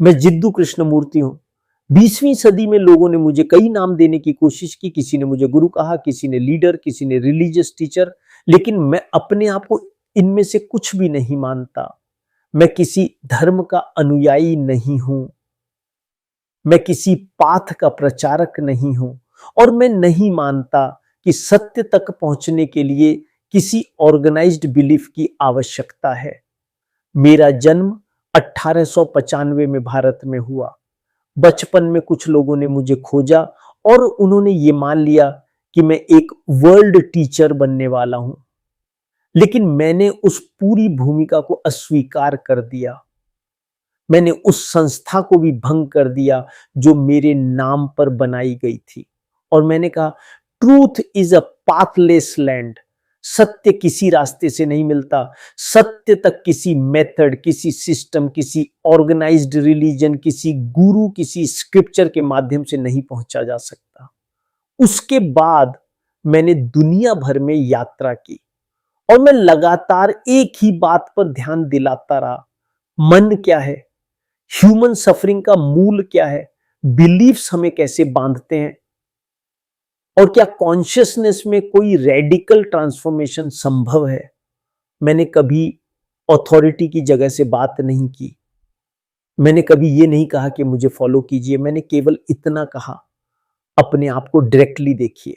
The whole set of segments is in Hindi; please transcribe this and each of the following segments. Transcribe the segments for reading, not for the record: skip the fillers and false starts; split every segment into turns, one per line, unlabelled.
मैं जिद्दू कृष्णमूर्ति हूं। 20वीं सदी में लोगों ने मुझे कई नाम देने की कोशिश की। किसी ने मुझे गुरु कहा, किसी ने लीडर, किसी ने रिलीजियस टीचर, लेकिन मैं अपने आप को इनमें से कुछ भी नहीं मानता। मैं किसी धर्म का अनुयायी नहीं हूं, मैं किसी पाथ का प्रचारक नहीं हूं, और मैं नहीं मानता कि सत्य तक पहुंचने के लिए किसी ऑर्गेनाइज्ड बिलीफ की आवश्यकता है। मेरा जन्म 1895 में भारत में हुआ। बचपन में कुछ लोगों ने मुझे खोजा और उन्होंने ये मान लिया कि मैं एक वर्ल्ड टीचर बनने वाला हूं, लेकिन मैंने उस पूरी भूमिका को अस्वीकार कर दिया। मैंने उस संस्था को भी भंग कर दिया जो मेरे नाम पर बनाई गई थी, और मैंने कहा truth is a pathless land. सत्य किसी रास्ते से नहीं मिलता। सत्य तक किसी मेथड, किसी सिस्टम, किसी ऑर्गेनाइज्ड रिलीजन, किसी गुरु, किसी स्क्रिप्चर के माध्यम से नहीं पहुंचा जा सकता। उसके बाद मैंने दुनिया भर में यात्रा की और मैं लगातार एक ही बात पर ध्यान दिलाता रहा। मन क्या है? ह्यूमन सफरिंग का मूल क्या है? बिलीफ्स हमें कैसे बांधते हैं? और क्या कॉन्शियसनेस में कोई रेडिकल ट्रांसफॉर्मेशन संभव है? मैंने कभी अथॉरिटी की जगह से बात नहीं की। मैंने कभी ये नहीं कहा कि मुझे फॉलो कीजिए। मैंने केवल इतना कहा, अपने आप को डायरेक्टली देखिए।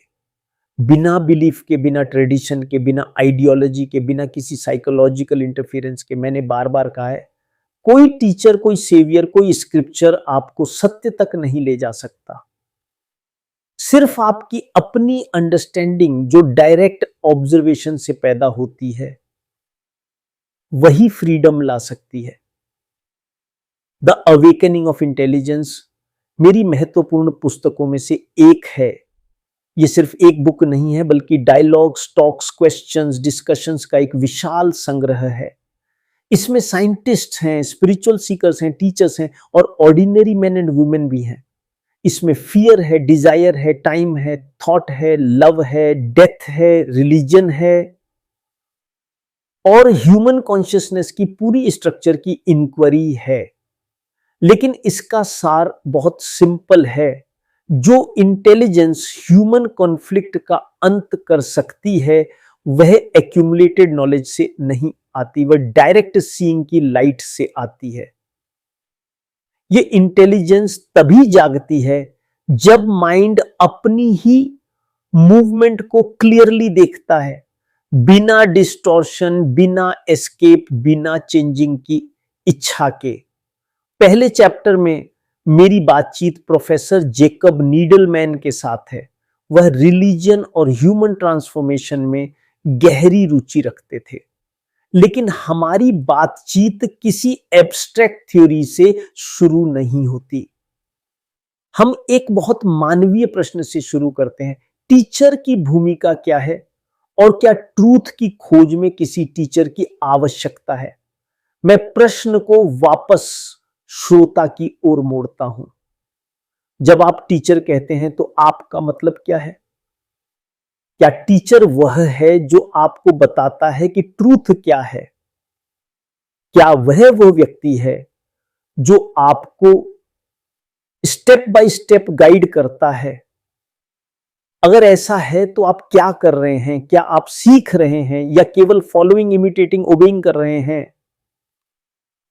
बिना बिलीफ के, बिना ट्रेडिशन के, बिना आइडियोलॉजी के, बिना किसी साइकोलॉजिकल इंटरफेरेंस के मैंने बार बार कहा है, कोई टीचर, कोई सेवियर, कोई स्क्रिप्चर आपको सत्य तक नहीं ले जा सकता। सिर्फ आपकी अपनी अंडरस्टैंडिंग जो डायरेक्ट ऑब्जर्वेशन से पैदा होती है, वही फ्रीडम ला सकती है। द अवेकनिंग ऑफ इंटेलिजेंस मेरी महत्वपूर्ण पुस्तकों में से एक है। ये सिर्फ एक बुक नहीं है, बल्कि डायलॉग्स, टॉक्स, क्वेश्चंस, डिस्कशंस का एक विशाल संग्रह है। इसमें साइंटिस्ट हैं, स्पिरिचुअल सीकर्स हैं, टीचर्स हैं, और ऑर्डिनरी मैन एंड वुमेन भी हैं। इसमें फियर है, डिजायर है, टाइम है, थॉट है, लव है, डेथ है, रिलीजन है, और ह्यूमन कॉन्शियसनेस की पूरी स्ट्रक्चर की इंक्वायरी है। लेकिन इसका सार बहुत सिंपल है। जो इंटेलिजेंस ह्यूमन कॉन्फ्लिक्ट का अंत कर सकती है, वह एक्यूमुलेटेड नॉलेज से नहीं आती, वह डायरेक्ट सीइंग की लाइट से आती है। ये इंटेलिजेंस तभी जागती है जब माइंड अपनी ही मूवमेंट को क्लियरली देखता है, बिना डिस्टॉर्शन, बिना एस्केप, बिना चेंजिंग की इच्छा के। पहले चैप्टर में मेरी बातचीत प्रोफेसर जेकब नीडलमैन के साथ है। वह रिलीजन और ह्यूमन ट्रांसफॉर्मेशन में गहरी रुचि रखते थे, लेकिन हमारी बातचीत किसी एब्स्ट्रैक्ट थ्योरी से शुरू नहीं होती। हम एक बहुत मानवीय प्रश्न से शुरू करते हैं, टीचर की भूमिका क्या है, और क्या ट्रूथ की खोज में किसी टीचर की आवश्यकता है? मैं प्रश्न को वापस श्रोता की ओर मोड़ता हूं। जब आप टीचर कहते हैं तो आपका मतलब क्या है? क्या टीचर वह है जो आपको बताता है कि ट्रूथ क्या है? क्या वह वो व्यक्ति है जो आपको स्टेप बाय स्टेप गाइड करता है? अगर ऐसा है तो आप क्या कर रहे हैं? क्या आप सीख रहे हैं या केवल फॉलोइंग, इमिटेटिंग, ओबेइंग कर रहे हैं?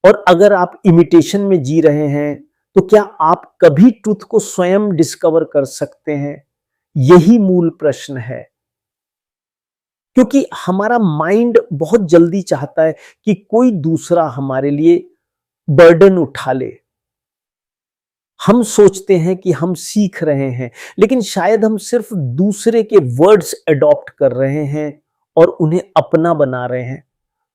और अगर आप इमिटेशन में जी रहे हैं तो क्या आप कभी ट्रुथ को स्वयं डिस्कवर कर सकते हैं? यही मूल प्रश्न है। क्योंकि हमारा माइंड बहुत जल्दी चाहता है कि कोई दूसरा हमारे लिए बर्डन उठा ले। हम सोचते हैं कि हम सीख रहे हैं, लेकिन शायद हम सिर्फ दूसरे के वर्ड्स अडॉप्ट कर रहे हैं और उन्हें अपना बना रहे हैं।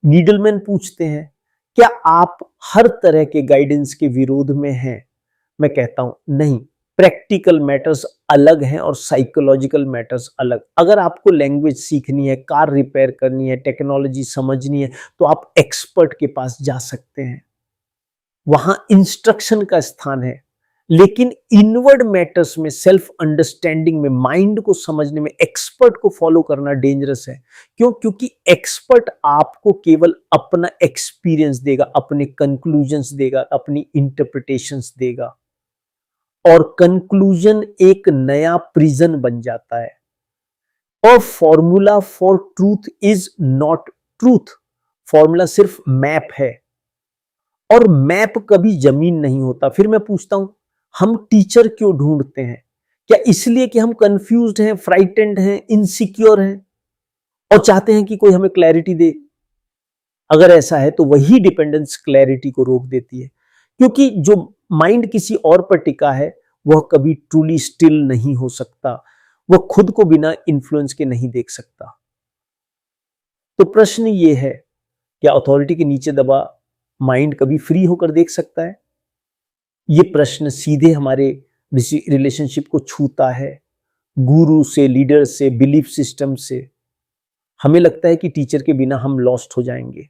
नीडलमैन पूछते हैं, क्या आप हर तरह के गाइडेंस के विरोध में हैं? मैं कहता हूं नहीं, प्रैक्टिकल मैटर्स अलग हैं और साइकोलॉजिकल मैटर्स अलग। अगर आपको लैंग्वेज सीखनी है, कार रिपेयर करनी है, टेक्नोलॉजी समझनी है, तो आप एक्सपर्ट के पास जा सकते हैं, वहां इंस्ट्रक्शन का स्थान है। लेकिन इनवर्ड मैटर्स में, सेल्फ अंडरस्टैंडिंग में, माइंड को समझने में एक्सपर्ट को फॉलो करना डेंजरस है। क्यों? क्योंकि एक्सपर्ट आपको केवल अपना एक्सपीरियंस देगा, अपने कंक्लूजन्स देगा, अपनी इंटरप्रिटेशंस देगा, और कंक्लूजन एक नया प्रिजन बन जाता है। और formula for truth is not truth. Formula सिर्फ मैप है, और मैप कभी जमीन नहीं होता। फिर मैं पूछता हूं, हम टीचर क्यों ढूंढते हैं? क्या इसलिए कि हम कंफ्यूज्ड हैं, फ्राइटेंड हैं, इनसिक्योर हैं और चाहते हैं कि कोई हमें क्लैरिटी दे? अगर ऐसा है तो वही डिपेंडेंस क्लैरिटी को रोक देती है, क्योंकि जो माइंड किसी और पर टिका है वह कभी ट्रूली स्टिल नहीं हो सकता, वह खुद को बिना इन्फ्लुएंस के नहीं देख सकता। तो प्रश्न ये है, क्या अथॉरिटी के नीचे दबा माइंड कभी फ्री होकर देख सकता है? ये प्रश्न सीधे हमारे रिलेशनशिप को छूता है, गुरु से, लीडर से, बिलीफ सिस्टम से। हमें लगता है कि टीचर के बिना हम लॉस्ट हो जाएंगे,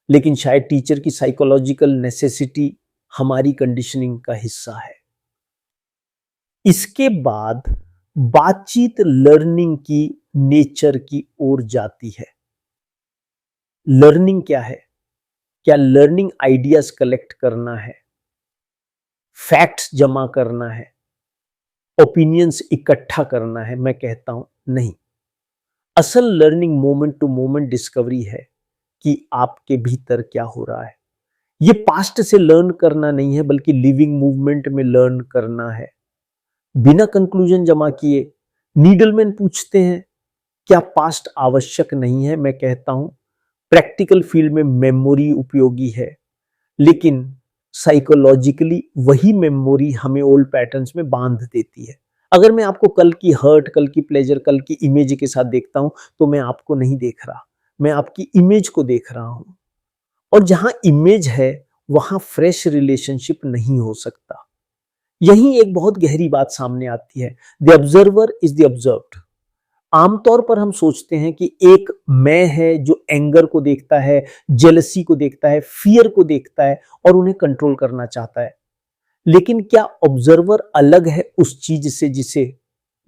लेकिन शायद टीचर की साइकोलॉजिकल नेसेसिटी हमारी कंडीशनिंग का हिस्सा है। इसके बाद बातचीत लर्निंग की नेचर की ओर जाती है। लर्निंग क्या है? क्या लर्निंग आइडियाज कलेक्ट करना है, फैक्ट्स जमा करना है, ओपिनियंस इकट्ठा करना है? मैं कहता हूं नहीं। असल learning moment to moment discovery है कि आपके भीतर क्या हो रहा है। ये पास्ट से लर्न करना नहीं है, बल्कि लिविंग मूवमेंट में लर्न करना है, बिना कंक्लूजन जमा किए। नीडलमैन पूछते हैं, क्या पास्ट आवश्यक नहीं है? मैं कहता हूं प्रैक्टिकल फील्ड में मेमोरी उपयोगी है, लेकिन साइकोलॉजिकली वही मेमोरी हमें ओल्ड पैटर्न्स में बांध देती है। अगर मैं आपको कल की हर्ट, कल की प्लेजर, कल की इमेज के साथ देखता हूं, तो मैं आपको नहीं देख रहा, मैं आपकी इमेज को देख रहा हूं। और जहां इमेज है वहां फ्रेश रिलेशनशिप नहीं हो सकता। यही एक बहुत गहरी बात सामने आती है। The observer is the observed. आमतौर पर हम सोचते हैं कि एक मैं है जो एंगर को देखता है, जेलसी को देखता है, फियर को देखता है और उन्हें कंट्रोल करना चाहता है। लेकिन क्या ऑब्जर्वर अलग है उस चीज से जिसे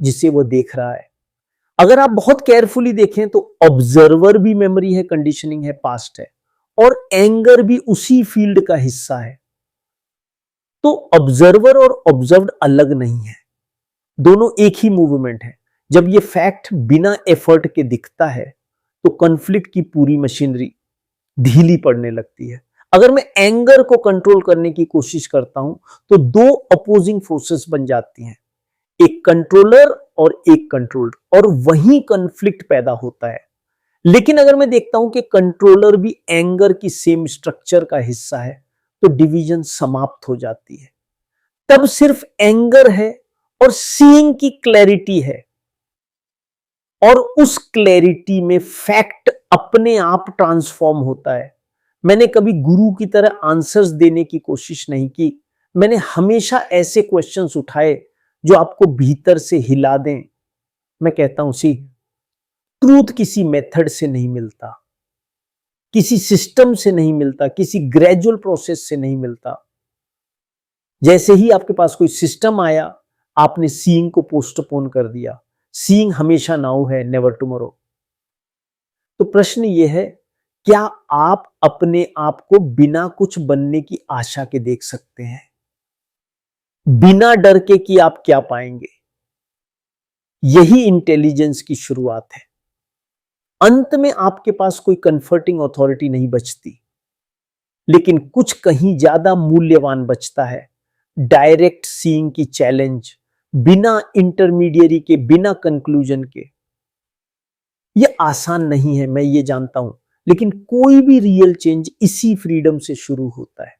जिसे वो देख रहा है? अगर आप बहुत केयरफुली देखें तो ऑब्जर्वर भी मेमोरी है, कंडीशनिंग है, पास्ट है, और एंगर भी उसी फील्ड का हिस्सा है। तो ऑब्जर्वर और ऑब्जर्व्ड अलग नहीं है, दोनों एक ही मूवमेंट है। जब ये फैक्ट बिना एफर्ट के दिखता है तो कॉन्फ्लिक्ट की पूरी मशीनरी ढीली पड़ने लगती है। अगर मैं एंगर को कंट्रोल करने की कोशिश करता हूं तो दो अपोजिंग फोर्सेस बन जाती हैं, एक कंट्रोलर और एक कंट्रोल्ड, और वहीं कॉन्फ्लिक्ट पैदा होता है। लेकिन अगर मैं देखता हूं कि कंट्रोलर भी एंगर की सेम स्ट्रक्चर का हिस्सा है, तो डिवीजन समाप्त हो जाती है। तब सिर्फ एंगर है और सीइंग की क्लैरिटी है, और उस क्लैरिटी में फैक्ट अपने आप ट्रांसफॉर्म होता है। मैंने कभी गुरु की तरह आंसर्स देने की कोशिश नहीं की, मैंने हमेशा ऐसे क्वेश्चंस उठाए जो आपको भीतर से हिला दें। मैं कहता हूं, सी ट्रूथ किसी मेथड से नहीं मिलता, किसी सिस्टम से नहीं मिलता, किसी ग्रेजुअल प्रोसेस से नहीं मिलता। जैसे ही आपके पास कोई सिस्टम आया, आपने सीइंग को पोस्टपोन कर दिया। सीइंग हमेशा नाउ है, नेवर टुमारो। तो प्रश्न यह है, क्या आप अपने आप को बिना कुछ बनने की आशा के देख सकते हैं, बिना डर के कि आप क्या पाएंगे? यही इंटेलिजेंस की शुरुआत है। अंत में आपके पास कोई कंफर्टिंग अथॉरिटी नहीं बचती, लेकिन कुछ कहीं ज्यादा मूल्यवान बचता है, डायरेक्ट सीइंग की चैलेंज, बिना इंटरमीडियरी के, बिना कंक्लूजन के। यह आसान नहीं है, मैं ये जानता हूं, लेकिन कोई भी रियल चेंज इसी फ्रीडम से शुरू होता है।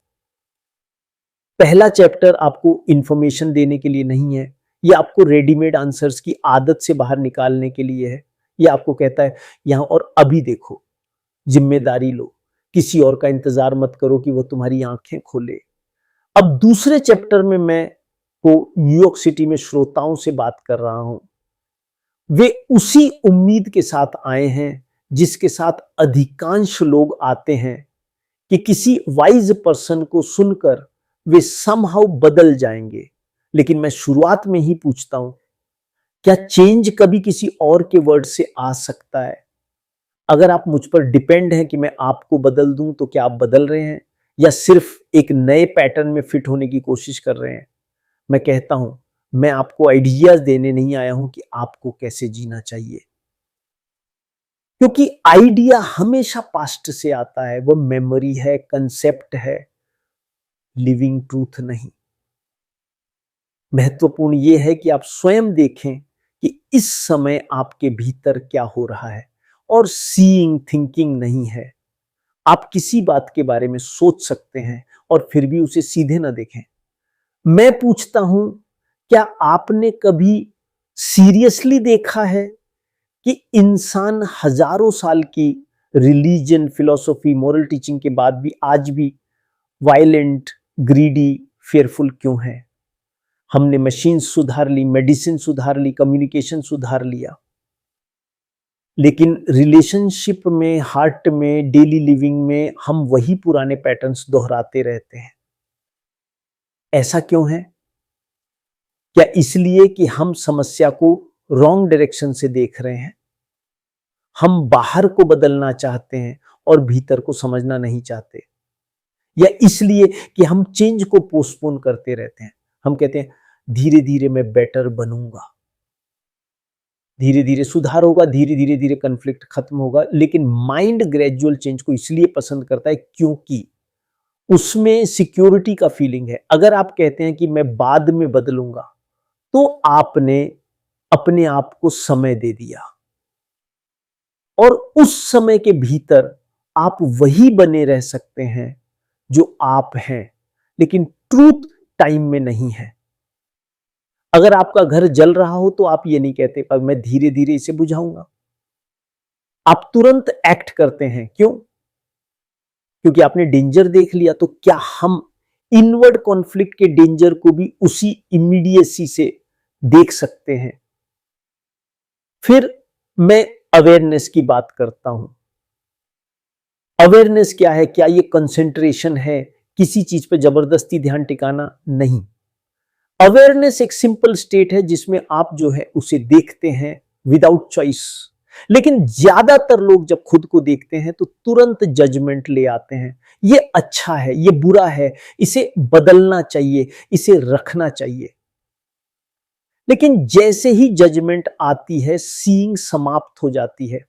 पहला चैप्टर आपको इंफॉर्मेशन देने के लिए नहीं है, यह आपको रेडीमेड आंसर्स की आदत से बाहर निकालने के लिए है। यह आपको कहता है, यहां और अभी देखो, जिम्मेदारी लो, किसी और का इंतजार मत करो कि वो तुम्हारी आंखें खोले। अब दूसरे चैप्टर में मैं को न्यूयॉर्क सिटी में श्रोताओं से बात कर रहा हूं। वे उसी उम्मीद के साथ आए हैं जिसके साथ अधिकांश लोग आते हैं, कि किसी वाइज पर्सन को सुनकर वे समहाउ बदल जाएंगे। लेकिन मैं शुरुआत में ही पूछता हूं, क्या चेंज कभी किसी और के वर्ड से आ सकता है? अगर आप मुझ पर डिपेंड हैं कि मैं आपको बदल दूं, तो क्या आप बदल रहे हैं या सिर्फ एक नए पैटर्न में फिट होने की कोशिश कर रहे हैं? मैं कहता हूं, मैं आपको आइडियाज देने नहीं आया हूं कि आपको कैसे जीना चाहिए, क्योंकि आइडिया हमेशा पास्ट से आता है। वो मेमोरी है, कंसेप्ट है, लिविंग ट्रूथ नहीं। महत्वपूर्ण यह है कि आप स्वयं देखें कि इस समय आपके भीतर क्या हो रहा है, और सीइंग थिंकिंग नहीं है। आप किसी बात के बारे में सोच सकते हैं और फिर भी उसे सीधे ना देखें। मैं पूछता हूं, क्या आपने कभी सीरियसली देखा है कि इंसान हजारों साल की रिलीजन, फिलॉसफी, मॉरल टीचिंग के बाद भी आज भी वायलेंट, ग्रीडी, फेयरफुल क्यों है? हमने मशीन सुधार ली, मेडिसिन सुधार ली, कम्युनिकेशन सुधार लिया, लेकिन रिलेशनशिप में, हार्ट में, डेली लिविंग में हम वही पुराने पैटर्न्स दोहराते रहते हैं। ऐसा क्यों है? क्या इसलिए कि हम समस्या को रॉन्ग डायरेक्शन से देख रहे हैं? हम बाहर को बदलना चाहते हैं और भीतर को समझना नहीं चाहते? या इसलिए कि हम चेंज को पोस्टपोन करते रहते हैं? हम कहते हैं धीरे धीरे मैं बेटर बनूंगा, धीरे धीरे सुधार होगा, धीरे धीरे धीरे कन्फ्लिक्ट खत्म होगा। लेकिन माइंड ग्रेजुअल चेंज को इसलिए पसंद करता है क्योंकि उसमें सिक्योरिटी का फीलिंग है। अगर आप कहते हैं कि मैं बाद में बदलूंगा, तो आपने अपने आप को समय दे दिया, और उस समय के भीतर आप वही बने रह सकते हैं जो आप हैं, लेकिन ट्रूथ टाइम में नहीं है। अगर आपका घर जल रहा हो तो आप ये नहीं कहते पर मैं धीरे धीरे इसे बुझाऊंगा। आप तुरंत एक्ट करते हैं। क्यों? क्योंकि आपने डेंजर देख लिया। तो क्या हम इनवर्ड कॉन्फ्लिक्ट के डेंजर को भी उसी इमीडिएसी से देख सकते हैं? फिर मैं अवेयरनेस की बात करता हूं। अवेयरनेस क्या है? क्या ये कंसेंट्रेशन है, किसी चीज पे जबरदस्ती ध्यान टिकाना? नहीं। अवेयरनेस एक सिंपल स्टेट है जिसमें आप जो है उसे देखते हैं विदाउट चॉइस। लेकिन ज्यादातर लोग जब खुद को देखते हैं तो तुरंत जजमेंट ले आते हैं, ये अच्छा है, ये बुरा है, इसे बदलना चाहिए, इसे रखना चाहिए। लेकिन जैसे ही जजमेंट आती है, सीइंग समाप्त हो जाती है,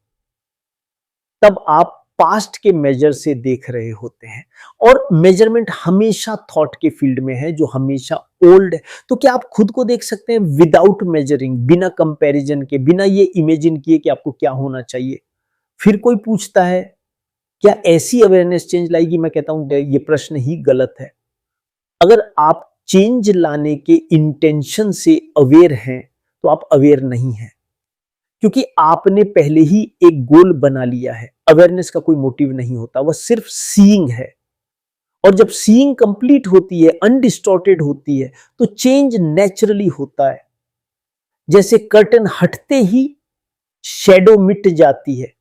तब आप पास्ट के मेजर से देख रहे होते हैं। और मेजरमेंट हमेशा थॉट के फील्ड में है, जो हमेशा ओल्ड है। तो क्या आप खुद को देख सकते हैं विदाउट मेजरिंग, बिना कंपैरिजन के, बिना ये इमेजिन किए कि आपको क्या होना चाहिए? फिर कोई पूछता है क्या ऐसी अवेयरनेस चेंज लाएगी? मैं कहता हूं ये प्रश्न ही गलत है। अगर आप चेंज लाने के इंटेंशन से अवेयर हैं, तो आप अवेयर नहीं हैं, क्योंकि आपने पहले ही एक गोल बना लिया है। अवेयरनेस का कोई मोटिव नहीं होता, वह सिर्फ सीइंग है। और जब सीइंग कंप्लीट होती है, अनडिस्टॉर्टेड होती है, तो चेंज नेचुरली होता है। जैसे कर्टन हटते ही शैडो मिट जाती है।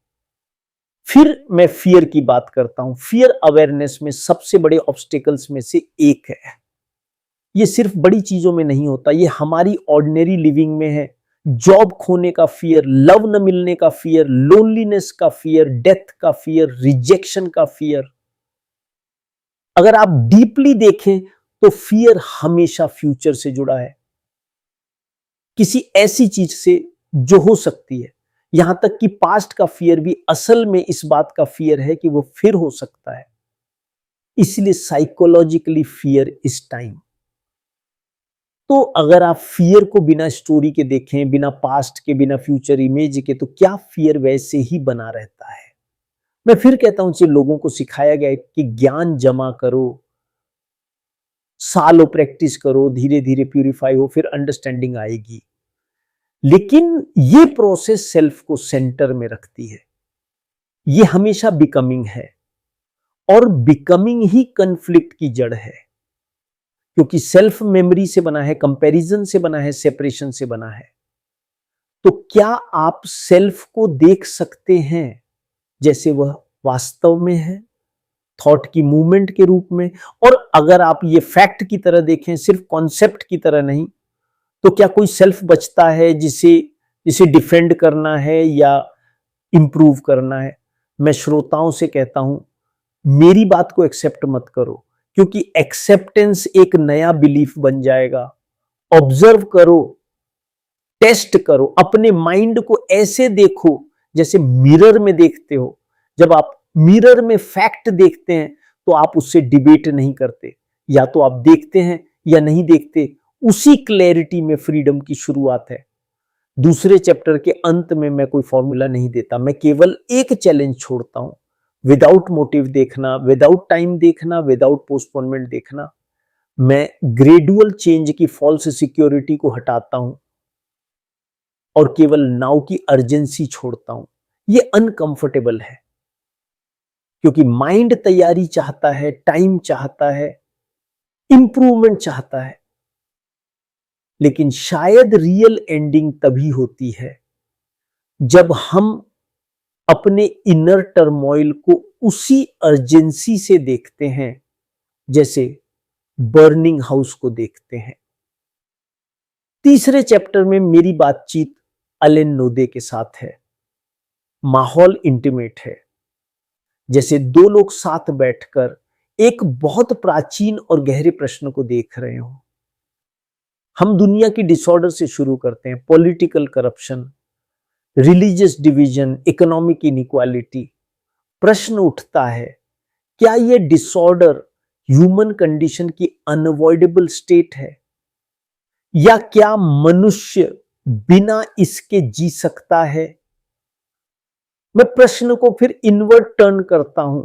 फिर मैं फियर की बात करता हूं। फियर अवेयरनेस में सबसे बड़े ऑब्स्टेकल्स में से एक है। ये सिर्फ बड़ी चीजों में नहीं होता, ये हमारी ऑर्डिनरी लिविंग में है। जॉब खोने का फियर, लव न मिलने का फियर, लोनलीनेस का फियर, डेथ का फियर, रिजेक्शन का फियर। अगर आप डीपली देखें तो फियर हमेशा फ्यूचर से जुड़ा है, किसी ऐसी चीज से जो हो सकती है। यहां तक कि पास्ट का फियर भी असल में इस बात का फियर है कि वो फिर हो सकता है। इसलिए साइकोलॉजिकली फियर इज टाइम। तो अगर आप फियर को बिना स्टोरी के देखें, बिना पास्ट के, बिना फ्यूचर इमेज के, तो क्या फियर वैसे ही बना रहता है। मैं फिर कहता हूं, जो लोगों को सिखाया गया है कि ज्ञान जमा करो, सालों प्रैक्टिस करो, धीरे धीरे प्यूरिफाई हो, फिर अंडरस्टैंडिंग आएगी। लेकिन ये प्रोसेस सेल्फ को सेंटर में रखती है। ये हमेशा बिकमिंग है, और बिकमिंग ही कन्फ्लिक्ट की जड़ है, क्योंकि सेल्फ मेमोरी से बना है, कंपैरिजन से बना है, सेपरेशन से बना है। तो क्या आप सेल्फ को देख सकते हैं जैसे वह वास्तव में है? थॉट की मूवमेंट के रूप में। और अगर आप ये फैक्ट की तरह देखें, सिर्फ कॉन्सेप्ट की तरह नहीं, तो क्या कोई सेल्फ बचता है जिसे जिसे डिफेंड करना है या इंप्रूव करना है? मैं श्रोताओं से कहता हूं, मेरी बात को एक्सेप्ट मत करो, क्योंकि एक्सेप्टेंस एक नया बिलीफ बन जाएगा। ऑब्जर्व करो, टेस्ट करो, अपने माइंड को ऐसे देखो जैसे मिरर में देखते हो। जब आप मिरर में फैक्ट देखते हैं तो आप उससे डिबेट नहीं करते, या तो आप देखते हैं या नहीं देखते। उसी क्लैरिटी में फ्रीडम की शुरुआत है। दूसरे चैप्टर के अंत में मैं कोई फॉर्मूला नहीं देता, मैं केवल एक चैलेंज छोड़ता हूं, विदाउट मोटिव देखना, विदाउट टाइम देखना, विदाउट पोस्टपोनमेंट देखना। मैं ग्रेजुअल चेंज की फॉल्स सिक्योरिटी को हटाता हूं और केवल नाउ की अर्जेंसी छोड़ता हूं। ये अनकंफर्टेबल है, क्योंकि माइंड तैयारी चाहता है, टाइम चाहता है, इंप्रूवमेंट चाहता है, लेकिन शायद रियल एंडिंग तभी होती है जब हम अपने इनर टर्मोइल को उसी अर्जेंसी से देखते हैं जैसे बर्निंग हाउस को देखते हैं। तीसरे चैप्टर में मेरी बातचीत अलेन नोदे के साथ है। माहौल इंटीमेट है, जैसे दो लोग साथ बैठकर एक बहुत प्राचीन और गहरे प्रश्न को देख रहे हो। हम दुनिया की डिसऑर्डर से शुरू करते हैं, political corruption, religious division, economic inequality. प्रश्न उठता है, क्या यह डिसऑर्डर ह्यूमन कंडीशन की अनअवॉइडेबल स्टेट है, या क्या मनुष्य बिना इसके जी सकता है? मैं प्रश्न को फिर इनवर्ट टर्न करता हूं,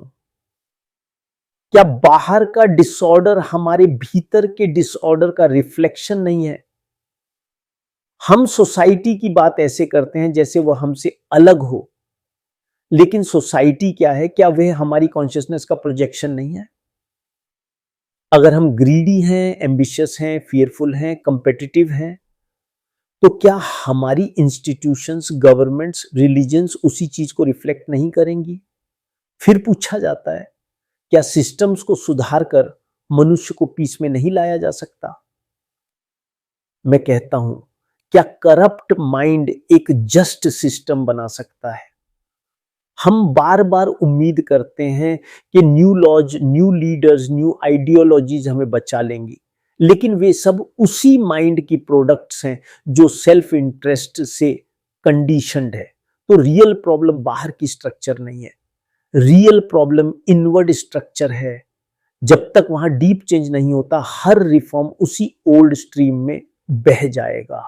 क्या बाहर का डिसऑर्डर हमारे भीतर के डिसऑर्डर का रिफ्लेक्शन नहीं है? हम सोसाइटी की बात ऐसे करते हैं जैसे वह हमसे अलग हो, लेकिन सोसाइटी क्या है? क्या वह हमारी कॉन्शियसनेस का प्रोजेक्शन नहीं है? अगर हम ग्रीडी हैं, एम्बिशियस हैं, फियरफुल हैं, कंपेटिटिव हैं, तो क्या हमारी इंस्टीट्यूशंस, गवर्नमेंट्स, रिलीजन्स उसी चीज को रिफ्लेक्ट नहीं करेंगी? फिर पूछा जाता है, क्या सिस्टम्स को सुधार कर मनुष्य को पीस में नहीं लाया जा सकता? मैं कहता हूं, क्या करप्ट माइंड एक जस्ट सिस्टम बना सकता है? हम बार बार उम्मीद करते हैं कि new laws, new leaders, new ideologies हमें बचा लेंगी, लेकिन वे सब उसी माइंड की प्रोडक्ट्स हैं जो सेल्फ इंटरेस्ट से कंडीशनड है। तो रियल प्रॉब्लम बाहर की स्ट्रक्चर नहीं है, रियल प्रॉब्लम इनवर्ड स्ट्रक्चर है। जब तक वहां डीप चेंज नहीं होता, हर रिफॉर्म उसी ओल्ड स्ट्रीम में बह जाएगा।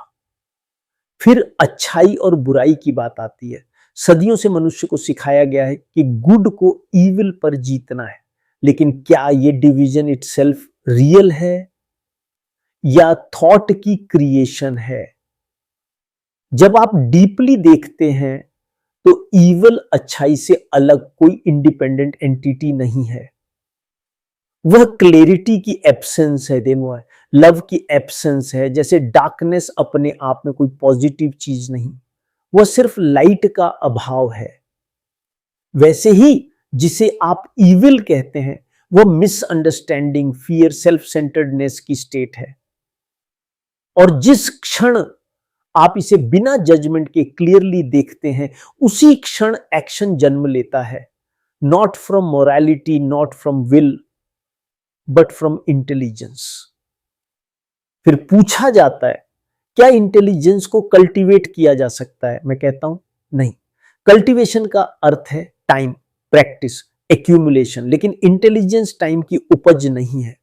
फिर अच्छाई और बुराई की बात आती है। सदियों से मनुष्य को सिखाया गया है कि गुड को इविल पर जीतना है, लेकिन क्या ये डिवीजन इटसेल्फ रियल है या थॉट की क्रिएशन है? जब आप डीपली देखते हैं तो इविल अच्छाई से अलग कोई इंडिपेंडेंट एंटिटी नहीं है। वह क्लैरिटी की एब्सेंस है, देनो है, लव की एब्सेंस है। जैसे डार्कनेस अपने आप में कोई पॉजिटिव चीज नहीं, वह सिर्फ लाइट का अभाव है। वैसे ही जिसे आप इविल कहते हैं, वह मिसअंडरस्टैंडिंग, फियर, सेल्फ सेंटर्डनेस की स्टेट है। और जिस क्षण आप इसे बिना जजमेंट के क्लियरली देखते हैं, उसी क्षण एक्शन जन्म लेता है, not from morality, not from will, but from intelligence. फिर पूछा जाता है, क्या इंटेलिजेंस को कल्टीवेट किया जा सकता है? मैं कहता हूं नहीं। कल्टीवेशन का अर्थ है टाइम, प्रैक्टिस, एक्यूमुलेशन, लेकिन इंटेलिजेंस टाइम की उपज नहीं है।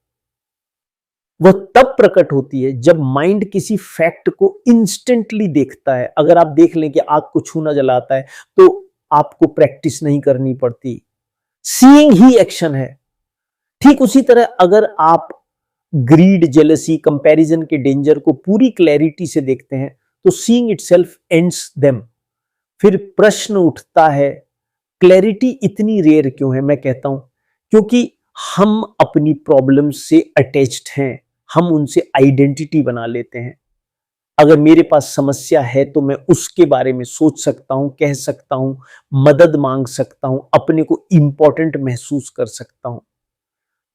वह तब प्रकट होती है जब माइंड किसी फैक्ट को इंस्टेंटली देखता है। अगर आप देख लें कि आग को छूना जलाता है, तो आपको प्रैक्टिस नहीं करनी पड़ती, सीइंग ही एक्शन है। ठीक उसी तरह अगर आप ग्रीड, जेलसी, कंपैरिजन के डेंजर को पूरी क्लैरिटी से देखते हैं, तो सीइंग इटसेल्फ एंड्स देम। फिर प्रश्न उठता है, क्लैरिटी इतनी रेयर क्यों है? मैं कहता हूं, क्योंकि हम अपनी प्रॉब्लम से अटैच्ड हैं, हम उनसे आइडेंटिटी बना लेते हैं। अगर मेरे पास समस्या है तो मैं उसके बारे में सोच सकता हूं, कह सकता हूं, मदद मांग सकता हूं, अपने को इंपॉर्टेंट महसूस कर सकता हूं।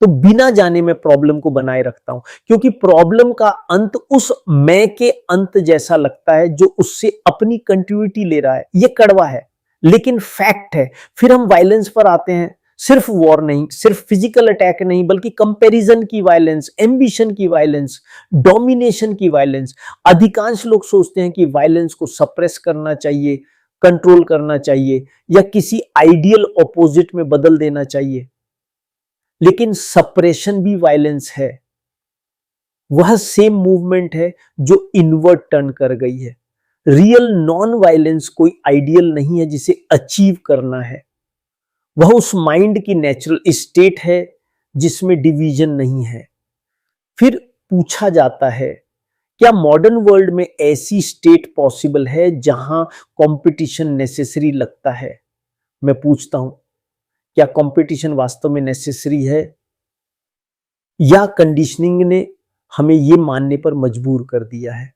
तो बिना जाने मैं प्रॉब्लम को बनाए रखता हूं, क्योंकि प्रॉब्लम का अंत उस मैं के अंत जैसा लगता है जो उससे अपनी कंटिन्यूटी ले रहा है। ये कड़वा है लेकिन फैक्ट है। फिर हम वायलेंस पर आते हैं। सिर्फ वॉर नहीं, सिर्फ फिजिकल अटैक नहीं, बल्कि कंपैरिजन की वायलेंस, एम्बिशन की वायलेंस, डोमिनेशन की वायलेंस। अधिकांश लोग सोचते हैं कि वायलेंस को सप्रेस करना चाहिए, कंट्रोल करना चाहिए या किसी आइडियल ऑपोजिट में बदल देना चाहिए, लेकिन सप्रेशन भी वायलेंस है। वह सेम मूवमेंट है जो इनवर्ट टर्न कर गई है। रियल नॉन वायलेंस कोई आइडियल नहीं है जिसे अचीव करना है। वह उस माइंड की नेचुरल स्टेट है जिसमें डिवीजन नहीं है। फिर पूछा जाता है, क्या मॉडर्न वर्ल्ड में ऐसी स्टेट पॉसिबल है जहां कंपटीशन नेसेसरी लगता है? मैं पूछता हूं, क्या कंपटीशन वास्तव में नेसेसरी है या कंडीशनिंग ने हमें यह मानने पर मजबूर कर दिया है?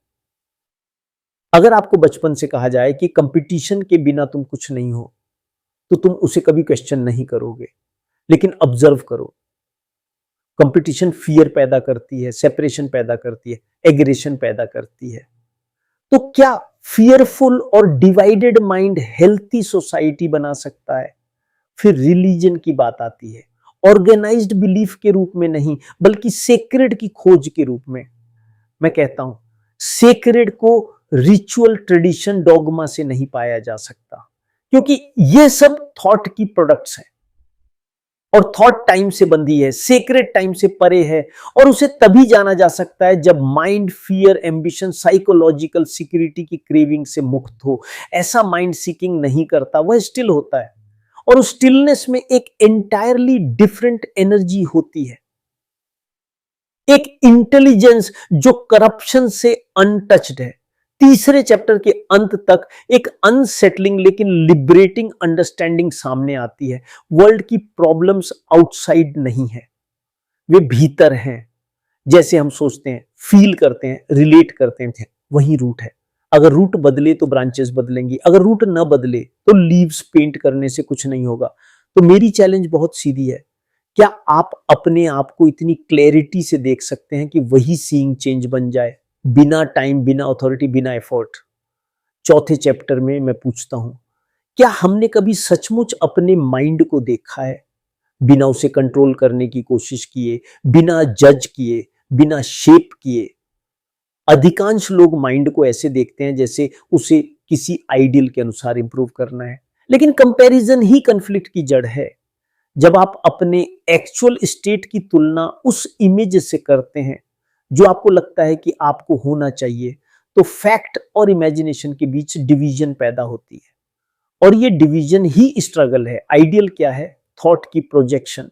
अगर आपको बचपन से कहा जाए कि कंपटीशन के बिना तुम कुछ नहीं हो, तो तुम उसे कभी क्वेश्चन नहीं करोगे। लेकिन ऑब्जर्व करो, कंपटीशन फियर पैदा करती है, सेपरेशन पैदा करती है, एग्रेशन पैदा करती है। तो क्या फियरफुल और डिवाइडेड माइंड हेल्थी सोसाइटी बना सकता है? फिर रिलीजन की बात आती है, ऑर्गेनाइज्ड बिलीफ के रूप में नहीं, बल्कि सेक्रेड की खोज के रूप में। मैं कहता हूं, सेक्रेड को रिचुअल, ट्रेडिशन, डॉगमा से नहीं पाया जा सकता, क्योंकि ये सब थॉट की प्रोडक्ट्स हैं और थॉट टाइम से बंधी है, सेक्रेड टाइम से परे है। और उसे तभी जाना जा सकता है जब mind fear, ambition, psychological security की क्रेविंग से मुक्त हो। ऐसा माइंड सीकिंग नहीं करता, वह स्टिल होता है और उस स्टिलनेस में एक एंटायरली डिफरेंट एनर्जी होती है, एक इंटेलिजेंस जो करप्शन से अनटच्ड है। तीसरे चैप्टर के अंत तक एक अनसेटलिंग लेकिन लिबरेटिंग अंडरस्टैंडिंग सामने आती है। वर्ल्ड की प्रॉब्लम्स आउटसाइड नहीं है, वे भीतर हैं। जैसे हम सोचते हैं, फील करते हैं, रिलेट करते हैं, वही रूट है। अगर रूट बदले तो ब्रांचेस बदलेंगी, अगर रूट न बदले तो लीव्स पेंट करने से कुछ नहीं होगा। तो मेरी चैलेंज बहुत सीधी है, क्या आप अपने आप को इतनी क्लैरिटी से देख सकते हैं कि वही सीइंग चेंज बन जाए, बिना टाइम, बिना अथॉरिटी, बिना एफर्ट? चौथे चैप्टर में मैं पूछता हूं, क्या हमने कभी सचमुच अपने माइंड को देखा है, बिना उसे कंट्रोल करने की कोशिश किए, बिना जज किए, बिना शेप किए? अधिकांश लोग माइंड को ऐसे देखते हैं जैसे उसे किसी आइडियल के अनुसार इंप्रूव करना है, लेकिन कंपैरिजन ही कॉन्फ्लिक्ट की जड़ है। जब आप अपने एक्चुअल स्टेट की तुलना उस इमेज से करते हैं जो आपको लगता है कि आपको होना चाहिए, तो फैक्ट और इमेजिनेशन के बीच डिवीजन पैदा होती है और ये डिवीजन ही स्ट्रगल है। आइडियल क्या है? थॉट की प्रोजेक्शन,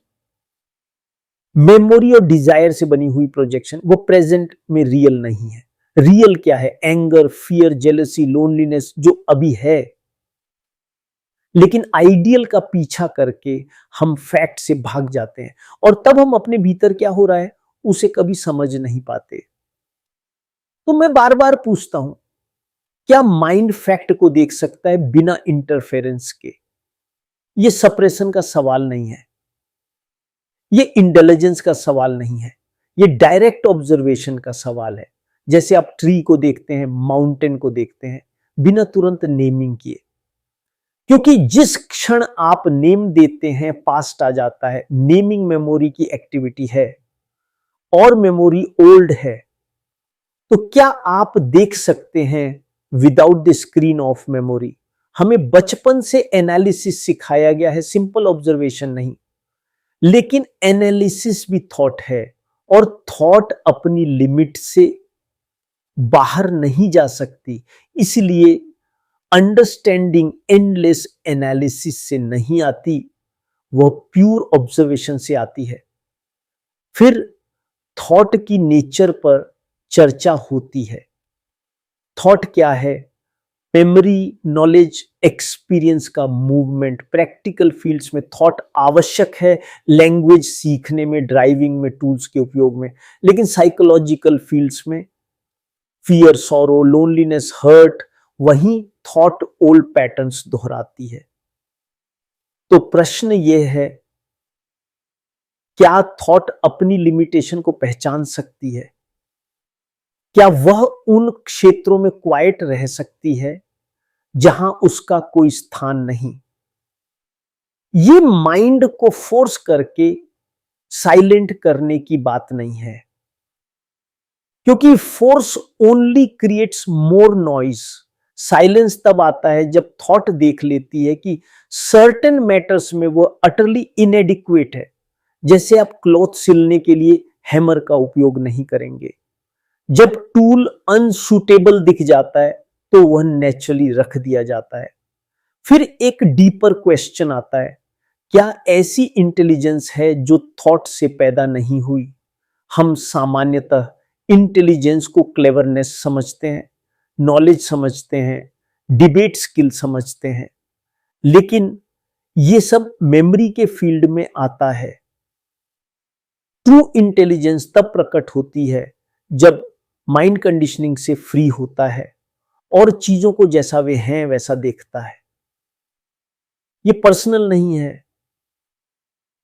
मेमोरी और डिजायर से बनी हुई प्रोजेक्शन, वो प्रेजेंट में रियल नहीं है। रियल क्या है? एंगर, फियर, जेलसी, लोनलीनेस, जो अभी है। लेकिन आइडियल का पीछा करके हम फैक्ट से भाग जाते हैं और तब हम अपने भीतर क्या हो रहा है उसे कभी समझ नहीं पाते। तो मैं बार बार पूछता हूं, क्या माइंड फैक्ट को देख सकता है बिना इंटरफेरेंस के? यह सप्रेशन का सवाल नहीं है, ये इंटेलिजेंस का सवाल नहीं है, ये डायरेक्ट ऑब्जर्वेशन का सवाल है। जैसे आप ट्री को देखते हैं, माउंटेन को देखते हैं, बिना तुरंत नेमिंग किए, क्योंकि जिस क्षण आप नेम देते हैं पास्ट आ जाता है। नेमिंग मेमोरी की एक्टिविटी है और मेमोरी ओल्ड है। तो क्या आप देख सकते हैं without the screen of memory? हमें बचपन से एनालिसिस सिखाया गया है, सिंपल ऑब्जर्वेशन नहीं, लेकिन एनालिसिस भी थॉट है और थॉट अपनी लिमिट से बाहर नहीं जा सकती। इसलिए अंडरस्टैंडिंग एंडलेस एनालिसिस से नहीं आती, वह प्योर ऑब्जर्वेशन से आती है। फिर थॉट की नेचर पर चर्चा होती है। थॉट क्या है? मेमोरी, नॉलेज, एक्सपीरियंस का मूवमेंट। प्रैक्टिकल फील्ड्स में थॉट आवश्यक है, लैंग्वेज सीखने में, ड्राइविंग में, टूल्स के उपयोग में। लेकिन साइकोलॉजिकल फील्ड्स में फियर, सॉरो, लोनलीनेस, हर्ट, वहीं थॉट ओल्ड पैटर्न्स दोहराती है। तो प्रश्न यह है, क्या थॉट अपनी लिमिटेशन को पहचान सकती है? क्या वह उन क्षेत्रों में क्वाइट रह सकती है जहां उसका कोई स्थान नहीं? ये माइंड को फोर्स करके साइलेंट करने की बात नहीं है, क्योंकि force only creates more noise. Silence तब आता है जब थॉट देख लेती है कि सर्टेन मैटर्स में वो अटरली इनएडिक्वेट है। जैसे आप क्लॉथ सिलने के लिए हैमर का उपयोग नहीं करेंगे। जब टूल अनसूटेबल दिख जाता है तो वह नेचुरली रख दिया जाता है। फिर एक डीपर क्वेश्चन आता है, क्या ऐसी इंटेलिजेंस है जो थॉट से पैदा नहीं हुई? हम सामान्यतः इंटेलिजेंस को क्लेवरनेस समझते हैं, नॉलेज समझते हैं, डिबेट स्किल समझते हैं, लेकिन ये सब मेमोरी के फील्ड में आता है। ट्रू इंटेलिजेंस तब प्रकट होती है जब माइंड कंडीशनिंग से फ्री होता है और चीजों को जैसा वे हैं वैसा देखता है। ये पर्सनल नहीं है,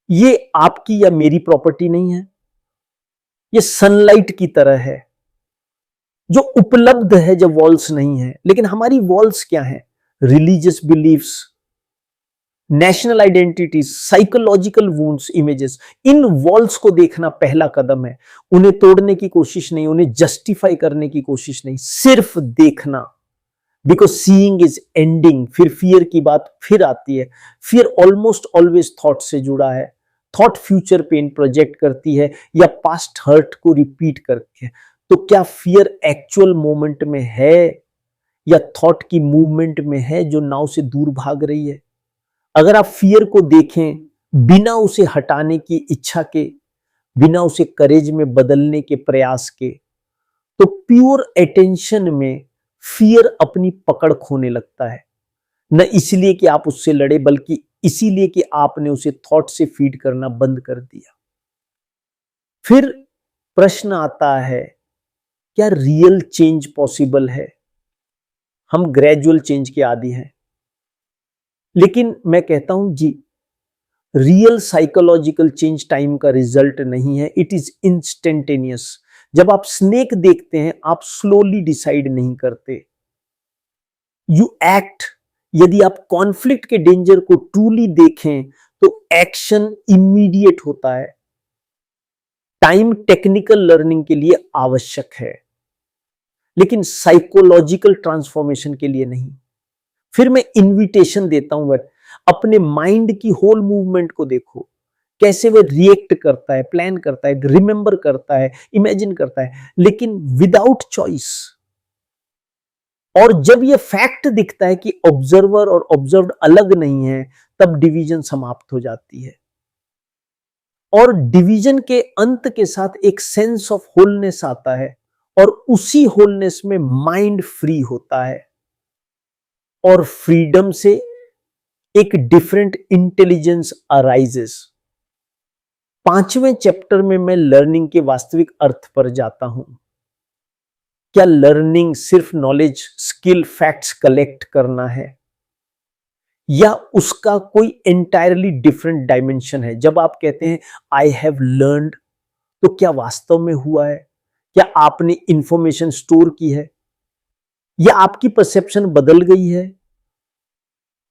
ये आपकी या मेरी प्रॉपर्टी नहीं है, ये सनलाइट की तरह है जो उपलब्ध है जब वॉल्स नहीं है। लेकिन हमारी वॉल्स क्या है? Religious beliefs, national identities, psychological wounds, images. इन वॉल्स को देखना पहला कदम है। उन्हें तोड़ने की कोशिश नहीं, उन्हें जस्टिफाई करने की कोशिश नहीं, सिर्फ देखना। Because seeing is ending. फिर फियर की बात फिर आती है। फियर ऑलमोस्ट ऑलवेज थॉट से जुड़ा है। थॉट फ्यूचर पेन प्रोजेक्ट करती है या पास्ट हर्ट को रिपीट करके। तो क्या फियर एक्चुअल मोमेंट में है या थॉट की मूवमेंट में है जो नाव से दूर भाग रही है? अगर आप फियर को देखें बिना उसे हटाने की इच्छा के, बिना उसे करेज में बदलने के प्रयास के, तो प्योर अटेंशन में फियर अपनी पकड़ खोने लगता है। न इसलिए कि आप उससे लड़े, बल्कि इसीलिए कि आपने उसे थॉट से फीड करना बंद कर दिया। फिर प्रश्न आता है, क्या रियल चेंज पॉसिबल है? हम ग्रेजुअल चेंज के आदी हैं, लेकिन मैं कहता हूं जी, रियल साइकोलॉजिकल चेंज टाइम का रिजल्ट नहीं है, इट इज इंस्टेंटेनियस। जब आप स्नेक देखते हैं, आप स्लोली डिसाइड नहीं करते, यू एक्ट। यदि आप कॉन्फ्लिक्ट के डेंजर को ट्रूली देखें तो एक्शन इमीडिएट होता है। टाइम टेक्निकल लर्निंग के लिए आवश्यक है, लेकिन साइकोलॉजिकल ट्रांसफॉर्मेशन के लिए नहीं। फिर मैं इनविटेशन देता हूं, अपने माइंड की होल मूवमेंट को देखो, कैसे वह रिएक्ट करता है, प्लान करता है, रिमेंबर करता है, इमेजिन करता है, लेकिन विदाउट चॉइस। और जब यह फैक्ट दिखता है कि ऑब्जर्वर और ऑब्जर्व्ड अलग नहीं है, तब डिवीजन समाप्त हो जाती है। और डिवीजन के अंत के साथ एक सेंस ऑफ होलनेस आता है, और उसी होलनेस में माइंड फ्री होता है, और फ्रीडम से एक डिफरेंट इंटेलिजेंस अराइजेस। 5वें चैप्टर में मैं लर्निंग के वास्तविक अर्थ पर जाता हूं। क्या लर्निंग सिर्फ नॉलेज, स्किल, फैक्ट्स कलेक्ट करना है, या उसका कोई एंटायरली डिफरेंट डायमेंशन है? जब आप कहते हैं आई हैव लर्नड, तो क्या वास्तव में हुआ है? क्या आपने इंफॉर्मेशन स्टोर की है, या आपकी परसेप्शन बदल गई है?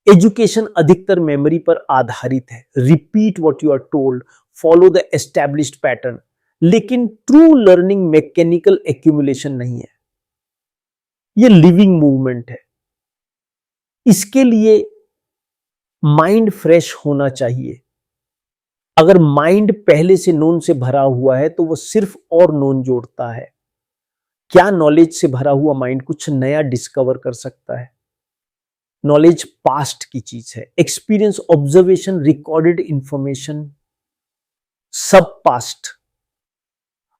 एजुकेशन अधिकतर मेमोरी पर आधारित है। Repeat what you are told, follow the established pattern. लेकिन ट्रू लर्निंग मैकेनिकल एक्यूमुलेशन नहीं है, ये लिविंग मूवमेंट है। इसके लिए माइंड फ्रेश होना चाहिए। अगर माइंड पहले से नोन से भरा हुआ है तो वह सिर्फ और नोन जोड़ता है। क्या नॉलेज से भरा हुआ माइंड कुछ नया डिस्कवर कर सकता है? नॉलेज पास्ट की चीज है, एक्सपीरियंस, ऑब्जर्वेशन, रिकॉर्डेड इंफॉर्मेशन, सब पास्ट।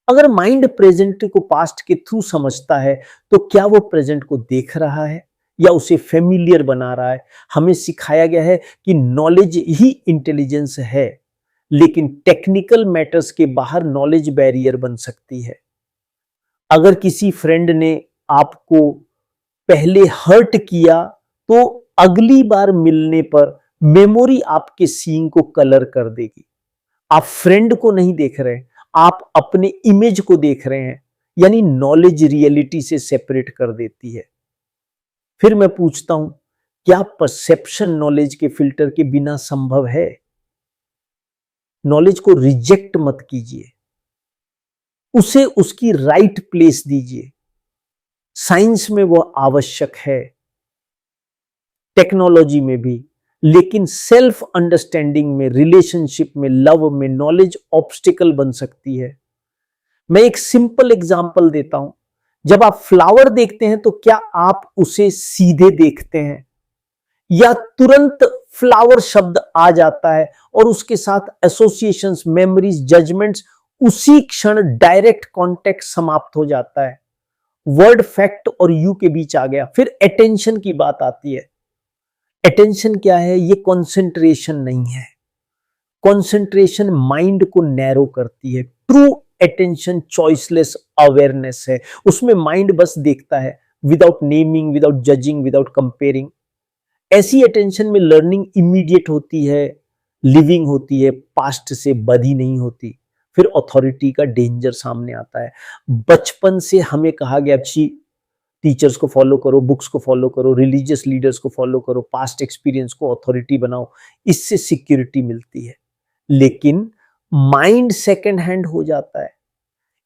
अगर माइंड प्रेजेंट को पास्ट के थ्रू समझता है, तो क्या वो प्रेजेंट को देख रहा है या उसे फेमिलियर बना रहा है? हमें सिखाया गया है कि नॉलेज ही इंटेलिजेंस है, लेकिन टेक्निकल मैटर्स के बाहर नॉलेज बैरियर बन सकती है। अगर किसी फ्रेंड ने आपको पहले हर्ट किया तो अगली बार मिलने पर मेमोरी आपके सीइंग को कलर कर देगी। आप फ्रेंड को नहीं देख रहे, आप अपने इमेज को देख रहे हैं, यानी नॉलेज रियलिटी से सेपरेट कर देती है। फिर मैं पूछता हूं, क्या परसेप्शन नॉलेज के फिल्टर के बिना संभव है? नॉलेज को रिजेक्ट मत कीजिए, उसे उसकी राइट प्लेस दीजिए। साइंस में वो आवश्यक है, टेक्नोलॉजी में भी, लेकिन सेल्फ अंडरस्टैंडिंग में, रिलेशनशिप में, लव में नॉलेज ऑब्स्टिकल बन सकती है। मैं एक सिंपल एग्जांपल देता हूं। जब आप फ्लावर देखते हैं तो क्या आप उसे सीधे देखते हैं या तुरंत फ्लावर शब्द आ जाता है और उसके साथ एसोसिएशंस, मेमोरीज, जजमेंट्स, उसी क्षण डायरेक्ट कॉन्टेक्ट समाप्त हो जाता है। वर्ड, फैक्ट और यू के बीच आ गया। फिर अटेंशन की बात आती है। अटेंशन क्या है? ये कंसंट्रेशन नहीं है। कंसंट्रेशन माइंड को नैरो करती है। ट्रू अटेंशन चॉइसलेस अवेयरनेस है। उसमें माइंड बस देखता है, without naming, without judging, without comparing. ऐसी अटेंशन में लर्निंग इमीडिएट होती है, लिविंग होती है, पास्ट से बधी नहीं होती। फिर अथॉरिटी का डेंजर सामने आता है। बचपन से हमें कहा गया, अच्छी टीचर्स को फॉलो करो, बुक्स को फॉलो करो, रिलीजियस लीडर्स को फॉलो करो, पास्ट एक्सपीरियंस को अथॉरिटी बनाओ, इससे सिक्योरिटी मिलती है। लेकिन माइंड सेकंड हैंड हो जाता है।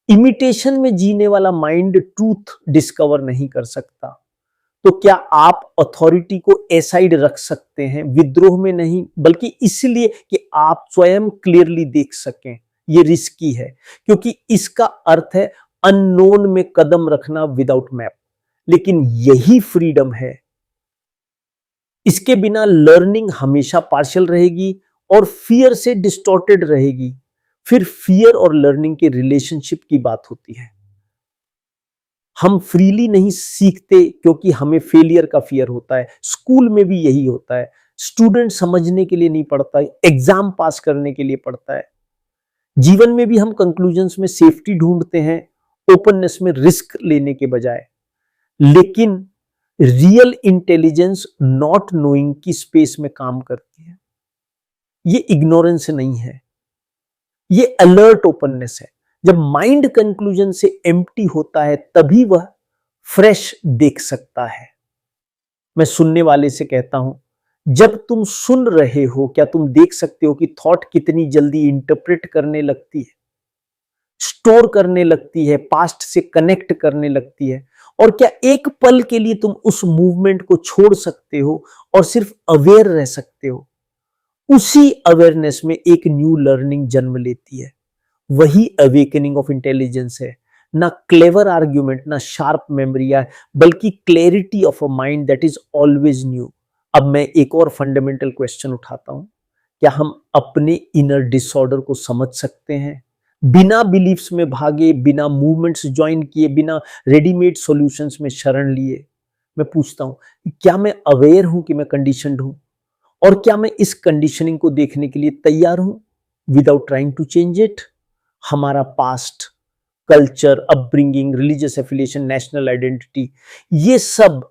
इमिटेशन में जीने वाला माइंड ट्रूथ डिस्कवर नहीं कर सकता। तो क्या आप अथॉरिटी को एसाइड रख सकते हैं? विद्रोह में नहीं, बल्कि इसलिए कि आप स्वयं क्लियरली देख सकें। ये रिस्की है, क्योंकि इसका अर्थ है अननोन में कदम रखना विदाउट मैप। लेकिन यही फ्रीडम है। इसके बिना लर्निंग हमेशा पार्शियल रहेगी और फियर से डिस्टॉर्टेड रहेगी। फिर फियर और लर्निंग के रिलेशनशिप की बात होती है। हम फ्रीली नहीं सीखते क्योंकि हमें फेलियर का फियर होता है। स्कूल में भी यही होता है। स्टूडेंट समझने के लिए नहीं पढ़ता है, एग्जाम पास करने के लिए पढ़ता है। जीवन में भी हम कंक्लूजन्स में सेफ्टी ढूंढते हैं, ओपननेस में रिस्क लेने के बजाय। लेकिन रियल इंटेलिजेंस नॉट नोइंग की स्पेस में काम करती है। ये इग्नोरेंस नहीं है, ये अलर्ट ओपननेस है। जब माइंड कंक्लूजन से एम्प्टी होता है तभी वह फ्रेश देख सकता है। मैं सुनने वाले से कहता हूं, जब तुम सुन रहे हो, क्या तुम देख सकते हो कि थॉट कितनी जल्दी इंटरप्रेट करने लगती है, स्टोर करने लगती है, पास्ट से कनेक्ट करने लगती है? और क्या एक पल के लिए तुम उस मूवमेंट को छोड़ सकते हो और सिर्फ अवेयर रह सकते हो? उसी अवेयरनेस में एक न्यू लर्निंग जन्म लेती है। वही अवेकनिंग ऑफ इंटेलिजेंस है। ना क्लेवर आर्ग्यूमेंट, ना शार्प मेमोरी, बल्कि clarity of a mind that is always new. अब मैं एक और फंडामेंटल क्वेश्चन उठाता हूं, क्या हम अपने इनर डिसऑर्डर को समझ सकते हैं बिना बिलीफ्स में भागे, बिना मूवमेंट्स ज्वाइन किए, बिना रेडीमेड सॉल्यूशंस में शरण लिए? मैं पूछता हूं, क्या मैं अवेयर हूं कि मैं कंडीशनड हूं? और क्या मैं इस कंडीशनिंग को देखने के लिए तैयार हूं without trying to change it? हमारा past, culture, upbringing, religious affiliation, national identity, ये सब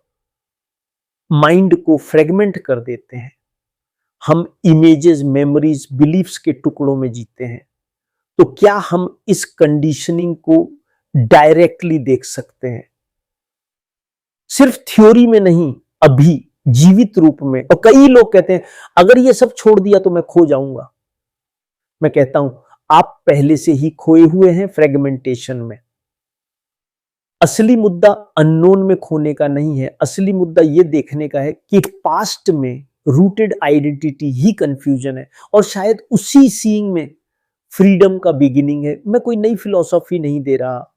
माइंड को फ्रेगमेंट कर देते हैं। हम इमेजेस, मेमोरीज, बिलीफ्स के टुकड़ों में जीते हैं। तो क्या हम इस कंडीशनिंग को डायरेक्टली देख सकते हैं? सिर्फ थ्योरी में नहीं, अभी जीवित रूप में। और कई लोग कहते हैं अगर ये सब छोड़ दिया तो मैं खो जाऊंगा। मैं कहता हूं आप पहले से ही खोए हुए हैं फ्रेगमेंटेशन में। असली मुद्दा अननोन में खोने का नहीं है। असली मुद्दा यह देखने का है कि पास्ट में रूटेड आइडेंटिटी ही कंफ्यूजन है और शायद उसी सीइंग में फ्रीडम का बिगिनिंग है। मैं कोई नई फिलॉसफी नहीं दे रहा,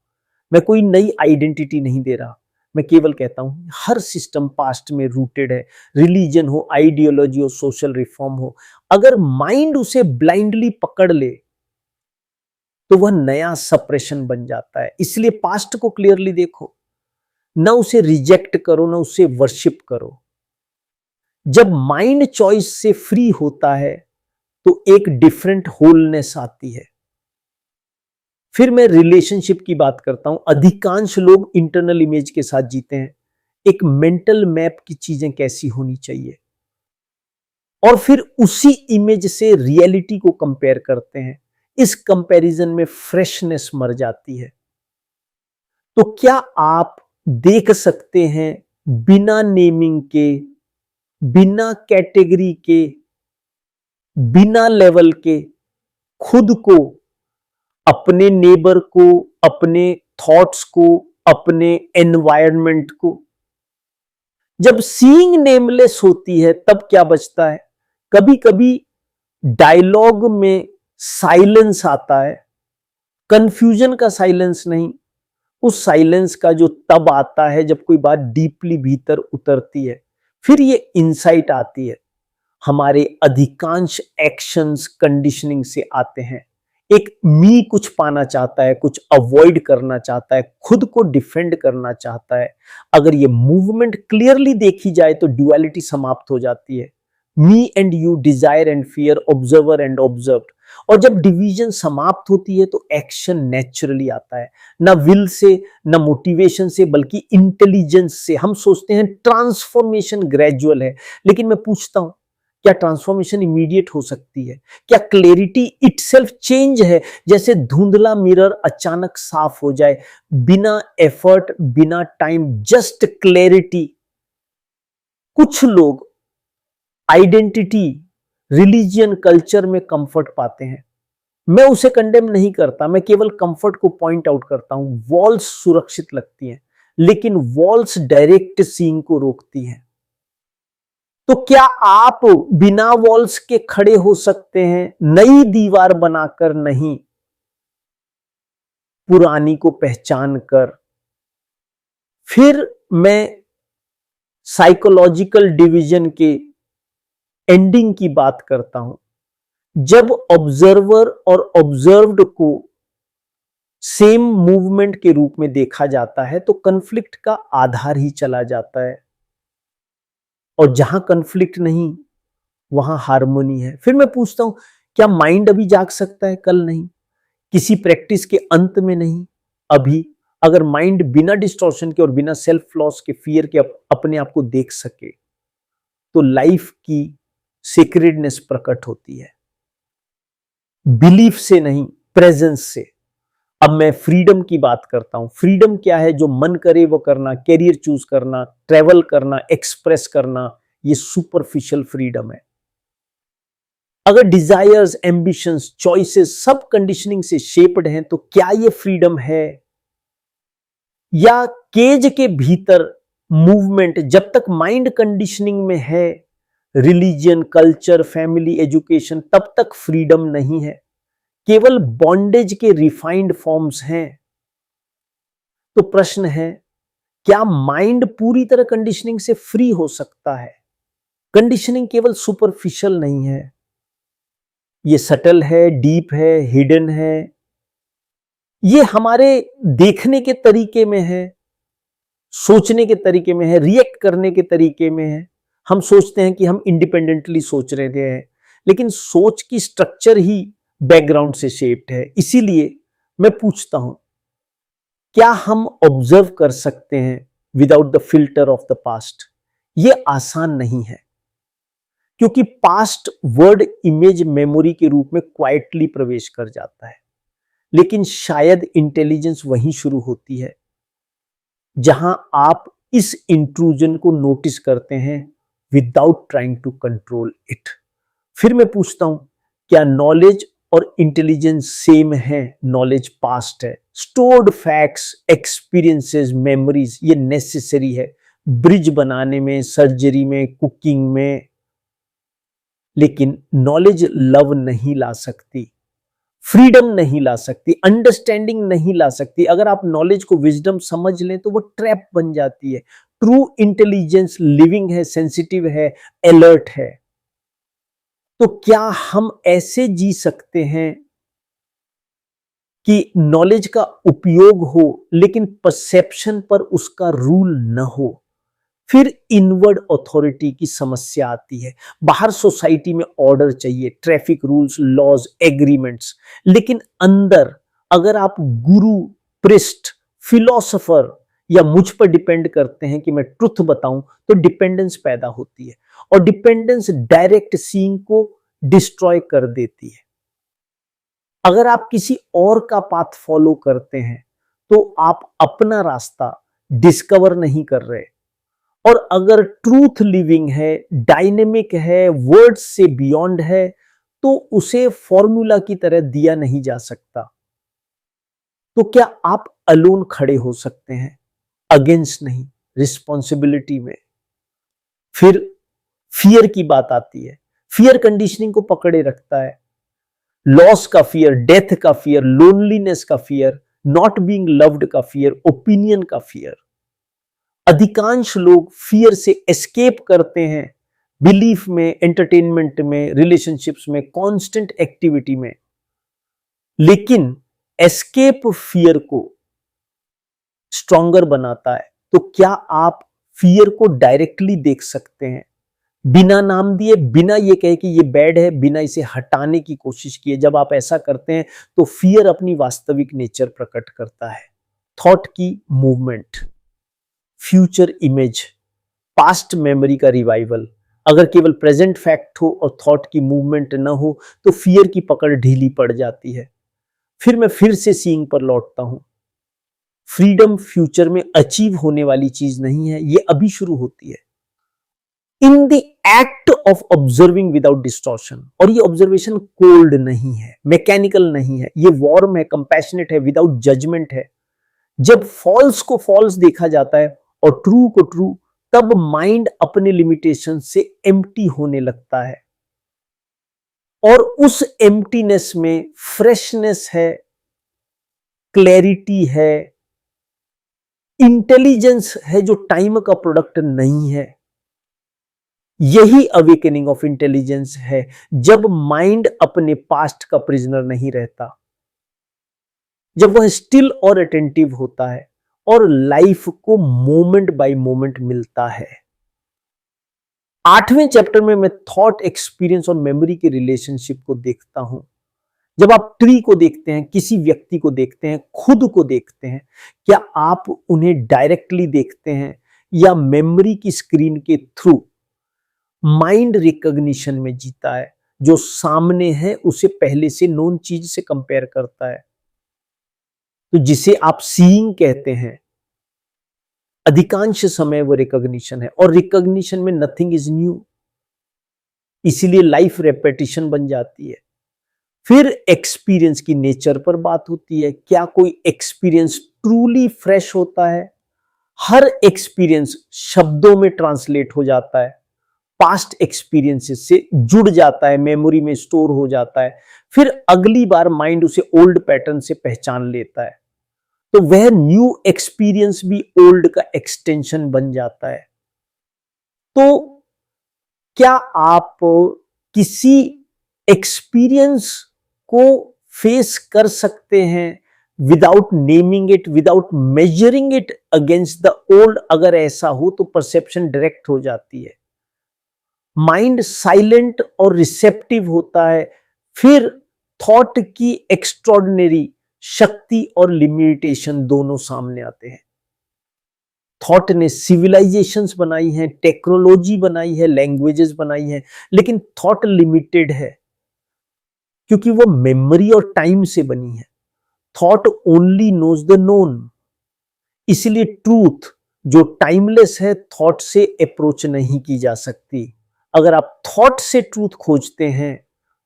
मैं कोई नई आइडेंटिटी नहीं दे रहा। मैं केवल कहता हूं हर सिस्टम पास्ट में रूटेड है। रिलीजन हो, आइडियोलॉजी हो, सोशल रिफॉर्म हो, अगर माइंड उसे ब्लाइंडली पकड़ ले तो वह नया सप्रेशन बन जाता है। इसलिए पास्ट को क्लियरली देखो, ना उसे रिजेक्ट करो, ना उसे वर्शिप करो। जब माइंड चॉइस से फ्री होता है तो एक डिफरेंट होलनेस आती है। फिर मैं रिलेशनशिप की बात करता हूं। अधिकांश लोग इंटरनल इमेज के साथ जीते हैं, एक मेंटल मैप की चीजें कैसी होनी चाहिए, और फिर उसी इमेज से रियलिटी को कंपेयर करते हैं। इस कंपैरिजन में फ्रेशनेस मर जाती है। तो क्या आप देख सकते हैं बिना नेमिंग के, बिना कैटेगरी के, बिना लेवल के, खुद को, अपने नेबर को, अपने थॉट्स को, अपने एनवायरनमेंट को? जब सीइंग नेमलेस होती है तब क्या बचता है? कभी कभी डायलॉग में साइलेंस आता है, कंफ्यूजन का साइलेंस नहीं, उस साइलेंस का जो तब आता है जब कोई बात डीपली भीतर उतरती है, फिर ये इंसाइट आती है। हमारे अधिकांश एक्शंस कंडीशनिंग से आते हैं। एक मी कुछ पाना चाहता है, कुछ अवॉइड करना चाहता है, खुद को डिफेंड करना चाहता है। अगर ये मूवमेंट क्लियरली देखी जाए तो ड्युअलिटी समाप्त हो जाती है। Me and you, desire and fear, observer and observed. और जब डिवीजन समाप्त होती है तो एक्शन नेचुरली आता है, ना विल से, ना मोटिवेशन से, बल्कि इंटेलिजेंस से। हम सोचते हैं ट्रांसफॉर्मेशन ग्रेजुअल है, लेकिन मैं पूछता हूं, क्या ट्रांसफॉर्मेशन इमीडिएट हो सकती है? क्या क्लैरिटी इटसेल्फ चेंज है? जैसे धुंधला मिरर अचानक साफ हो जाए, बिना एफर्ट, बिना टाइम, जस्ट क्लैरिटी। कुछ लोग आइडेंटिटी, रिलीजियन, कल्चर में कंफर्ट पाते हैं। मैं उसे कंडेम नहीं करता, मैं केवल कंफर्ट को पॉइंट आउट करता हूं। वॉल्स सुरक्षित लगती हैं, लेकिन वॉल्स डायरेक्ट सीइंग को रोकती हैं। तो क्या आप बिना वॉल्स के खड़े हो सकते हैं? नई दीवार बनाकर नहीं, पुरानी को पहचान कर। फिर मैं साइकोलॉजिकल डिवीजन के एंडिंग की बात करता हूं। जब ऑब्जर्वर और ऑब्जर्व्ड को सेम मूवमेंट के रूप में देखा जाता है तो कन्फ्लिक्ट का आधार ही चला जाता है, और जहां कन्फ्लिक्ट नहीं वहां हार्मोनी है। फिर मैं पूछता हूं, क्या माइंड अभी जाग सकता है? कल नहीं, किसी प्रैक्टिस के अंत में नहीं, अभी। अगर माइंड बिना डिस्टॉर्शन के और बिना सेल्फ लॉस के, फियर के अपने आप को देख सके तो लाइफ की सीक्रेटनेस प्रकट होती है। बिलीफ से नहीं, प्रेजेंस से। अब मैं फ्रीडम की बात करता हूं। फ्रीडम क्या है? जो मन करे वो करना, कैरियर चूज करना, ट्रेवल करना, एक्सप्रेस करना, ये सुपरफिशियल फ्रीडम है। अगर डिजायर्स, एम्बिशंस, चॉइसेस सब कंडीशनिंग से शेप्ड हैं तो क्या ये फ्रीडम है? या केज के भीतर मूवमेंट जब तक माइंड कंडीशनिंग में है, रिलीजन, कल्चर, फैमिली, एजुकेशन, तब तक फ्रीडम नहीं है, केवल बॉन्डेज के रिफाइंड फॉर्म्स हैं। तो प्रश्न है, क्या माइंड पूरी तरह कंडीशनिंग से फ्री हो सकता है? कंडीशनिंग केवल सुपरफिशियल नहीं है, ये सटल है, डीप है, हिडन है। ये हमारे देखने के तरीके में है, सोचने के तरीके में है, रिएक्ट करने के तरीके में है। हम सोचते हैं कि हम इंडिपेंडेंटली सोच रहे हैं, लेकिन सोच की स्ट्रक्चर ही बैकग्राउंड से शेप्ड है। इसीलिए मैं पूछता हूं, क्या हम ऑब्जर्व कर सकते हैं without the filter of the past? ये आसान नहीं है, क्योंकि पास्ट वर्ड इमेज मेमोरी के रूप में क्वाइटली प्रवेश कर जाता है। लेकिन शायद इंटेलिजेंस वहीं शुरू होती है जहां आप इस इंट्रूजन को नोटिस करते हैं without trying to control it. फिर मैं पूछता हूं, क्या नॉलेज और इंटेलिजेंस सेम है? नॉलेज पास्ट है, स्टोर्ड फैक्ट्स, एक्सपीरियंसेस, मेमोरीज, ये नेसेसरी है ब्रिज बनाने में, सर्जरी में, कुकिंग में। लेकिन नॉलेज लव नहीं ला सकती, फ्रीडम नहीं ला सकती, अंडरस्टैंडिंग नहीं ला सकती। अगर आप नॉलेज को विजडम समझ लें तो वो ट्रैप बन जाती है। ट्रू इंटेलिजेंस लिविंग है, सेंसिटिव है, अलर्ट है। तो क्या हम ऐसे जी सकते हैं कि नॉलेज का उपयोग हो लेकिन परसेप्शन पर उसका रूल न हो? फिर इनवर्ड अथॉरिटी की समस्या आती है। बाहर सोसाइटी में ऑर्डर चाहिए, ट्रैफिक रूल्स, लॉज, एग्रीमेंट्स, लेकिन अंदर अगर आप गुरु, प्रिस्ट, फिलोसोफर या मुझ पर डिपेंड करते हैं कि मैं ट्रुथ बताऊं, तो डिपेंडेंस पैदा होती है और डिपेंडेंस डायरेक्ट सीइंग को डिस्ट्रॉय कर देती है। अगर आप किसी और का पाथ फॉलो करते हैं तो आप अपना रास्ता डिस्कवर नहीं कर रहे। और अगर ट्रूथ लिविंग है, डायनेमिक है, वर्ड्स से बियॉन्ड है, तो उसे फॉर्मूला की तरह दिया नहीं जा सकता। तो क्या आप अलोन खड़े हो सकते हैं? अगेंस्ट नहीं, रिस्पॉन्सिबिलिटी में। फिर फियर की बात आती है। फियर कंडीशनिंग को पकड़े रखता है। लॉस का फियर, डेथ का फियर, लोनलीनेस का फियर, नॉट बीइंग लव्ड का फियर, ओपिनियन का फियर। अधिकांश लोग फियर से एस्केप करते हैं बिलीफ में, एंटरटेनमेंट में, रिलेशनशिप्स में, कांस्टेंट एक्टिविटी में। लेकिन एस्केप फियर को स्ट्रॉन्गर बनाता है। तो क्या आप फियर को डायरेक्टली देख सकते हैं, बिना नाम दिए, बिना ये कहे कि ये बैड है, बिना इसे हटाने की कोशिश किए? जब आप ऐसा करते हैं तो फियर अपनी वास्तविक नेचर प्रकट करता है। थॉट की movement, future image, past memory का रिवाइवल। अगर केवल प्रेजेंट फैक्ट हो और थॉट की मूवमेंट ना हो तो फियर की पकड़ ढीली पड़ जाती है। फिर मैं फिर से सीइंग पर लौटता हूं। फ्रीडम फ्यूचर में अचीव होने वाली चीज नहीं है, ये अभी शुरू होती है in the act of observing without distortion. और ये ऑब्जर्वेशन कोल्ड नहीं है, मैकेनिकल नहीं है, ये वार्म है, कंपैशनेट है, विदाउट जजमेंट है। जब फॉल्स को फॉल्स देखा जाता है और ट्रू को ट्रू, तब माइंड अपने लिमिटेशन से एम्प्टी होने लगता है और उस एम्प्टीनेस में फ्रेशनेस है, क्लैरिटी है, इंटेलिजेंस है जो टाइम का प्रोडक्ट नहीं है। यही अवेकनिंग ऑफ इंटेलिजेंस है, जब माइंड अपने पास्ट का प्रिजनर नहीं रहता, जब वह स्टिल और अटेंटिव होता है और लाइफ को मोमेंट बाय मोमेंट मिलता है। 8वें चैप्टर में मैं थॉट, एक्सपीरियंस और मेमोरी के रिलेशनशिप को देखता हूं। जब आप ट्री को देखते हैं, किसी व्यक्ति को देखते हैं, खुद को देखते हैं, क्या आप उन्हें डायरेक्टली देखते हैं या मेमोरी की स्क्रीन के थ्रू? माइंड रिकॉग्निशन में जीता है, जो सामने है उसे पहले से नोन चीज से कंपेयर करता है। तो जिसे आप सीइंग कहते हैं, अधिकांश समय वो रिकॉग्निशन है और रिकॉग्निशन में नथिंग इज न्यू, इसीलिए लाइफ रेपिटेशन बन जाती है। फिर एक्सपीरियंस की नेचर पर बात होती है। क्या कोई एक्सपीरियंस ट्रूली फ्रेश होता है? हर एक्सपीरियंस शब्दों में ट्रांसलेट हो जाता है, पास्ट एक्सपीरियंसेस से जुड़ जाता है, मेमोरी में स्टोर हो जाता है। फिर अगली बार माइंड उसे ओल्ड पैटर्न से पहचान लेता है, तो वह न्यू एक्सपीरियंस भी ओल्ड का एक्सटेंशन बन जाता है। तो क्या आप किसी एक्सपीरियंस को फेस कर सकते हैं without naming it, without measuring it against the old? अगर ऐसा हो तो परसेप्शन डायरेक्ट हो जाती है, माइंड साइलेंट और रिसेप्टिव होता है। फिर थॉट की एक्स्ट्रॉर्डिनरी शक्ति और लिमिटेशन दोनों सामने आते हैं। थॉट ने सिविलाइजेशंस बनाई हैं, टेक्नोलॉजी बनाई है, लैंग्वेजेस बनाई हैं, लेकिन थॉट लिमिटेड है क्योंकि वो मेमोरी और टाइम से बनी है। Thought only knows the known, इसलिए ट्रूथ जो टाइमलेस है थॉट से अप्रोच नहीं की जा सकती। अगर आप थॉट से ट्रूथ खोजते हैं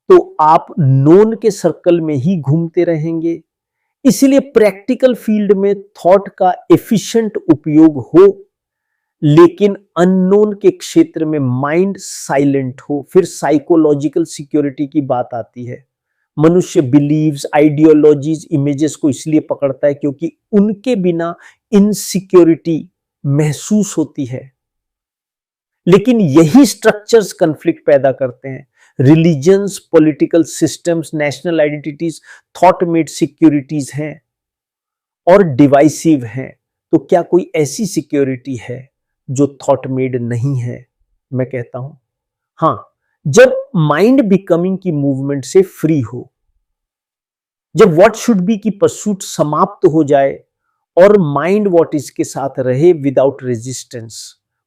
तो आप नोन के सर्कल में ही घूमते रहेंगे। इसलिए प्रैक्टिकल फील्ड में थॉट का एफिशिएंट उपयोग हो, लेकिन अननोन के क्षेत्र में माइंड साइलेंट हो। फिर साइकोलॉजिकल सिक्योरिटी की बात आती है। मनुष्य बिलीव्स, आइडियोलॉजीज, इमेजेस को इसलिए पकड़ता है क्योंकि उनके बिना इनसिक्योरिटी महसूस होती है। लेकिन यही स्ट्रक्चर्स कॉन्फ्लिक्ट पैदा करते हैं। Religions, political systems, national identities thought made securities हैं और डिवाइसिव हैं। तो क्या कोई ऐसी सिक्योरिटी है जो थॉट मेड नहीं है? मैं कहता हूं हां, जब माइंड बिकमिंग की मूवमेंट से फ्री हो। जब व्हाट शुड बी की परसूट समाप्त हो जाए और माइंड व्हाट इज के साथ रहे विदाउट रेजिस्टेंस,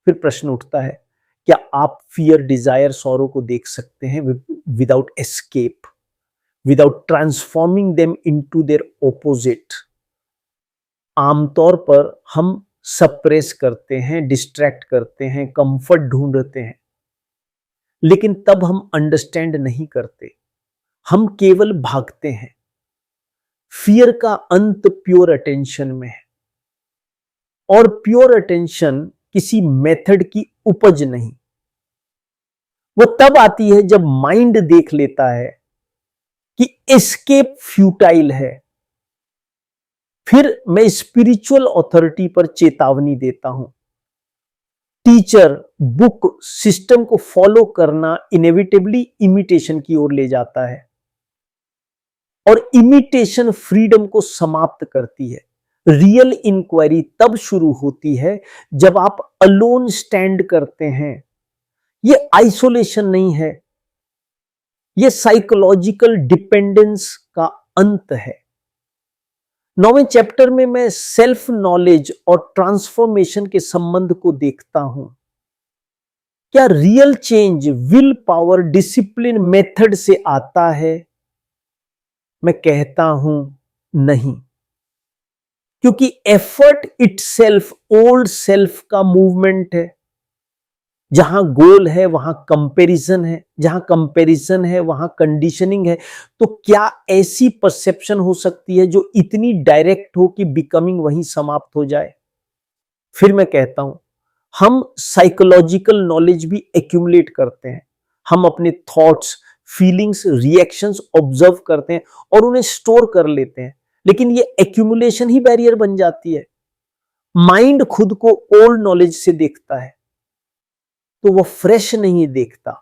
फिर प्रश्न उठता है, क्या आप फियर, डिजायर, सॉरो को देख सकते हैं without escape, without transforming them into their opposite? आमतौर पर हम सप्रेस करते हैं, डिस्ट्रैक्ट करते हैं, कंफर्ट ढूंढते हैं, लेकिन तब हम अंडरस्टैंड नहीं करते, हम केवल भागते हैं। फियर का अंत प्योर अटेंशन में है, और प्योर अटेंशन किसी मेथड की उपज नहीं, वो तब आती है जब माइंड देख लेता है कि एस्केप फ्यूटाइल है। फिर मैं स्पिरिचुअल अथॉरिटी पर चेतावनी देता हूं, टीचर, बुक, सिस्टम को फॉलो करना इनेविटेबली इमिटेशन की ओर ले जाता है, और इमिटेशन फ्रीडम को समाप्त करती है। रियल इंक्वायरी तब शुरू होती है जब आप अलोन स्टैंड करते हैं। ये आइसोलेशन नहीं है, ये साइकोलॉजिकल डिपेंडेंस का अंत है। 9वें चैप्टर में मैं सेल्फ नॉलेज और ट्रांसफॉर्मेशन के संबंध को देखता हूं। क्या real change will power, discipline, method से आता है? मैं कहता हूं नहीं, क्योंकि एफर्ट इटसेल्फ ओल्ड सेल्फ का मूवमेंट है। जहां गोल है वहां कंपैरिजन है, जहां कंपैरिजन है वहां कंडीशनिंग है। तो क्या ऐसी परसेप्शन हो सकती है जो इतनी डायरेक्ट हो कि बिकमिंग वहीं समाप्त हो जाए? फिर मैं कहता हूं, हम साइकोलॉजिकल नॉलेज भी एक्यूमुलेट करते हैं। हम अपने थॉट्स, फीलिंग्स, रिएक्शंस ऑब्जर्व करते हैं और उन्हें स्टोर कर लेते हैं, लेकिन ये एक्यूमुलेशन ही बैरियर बन जाती है। माइंड खुद को ओल्ड नॉलेज से देखता है तो वो फ्रेश नहीं देखता।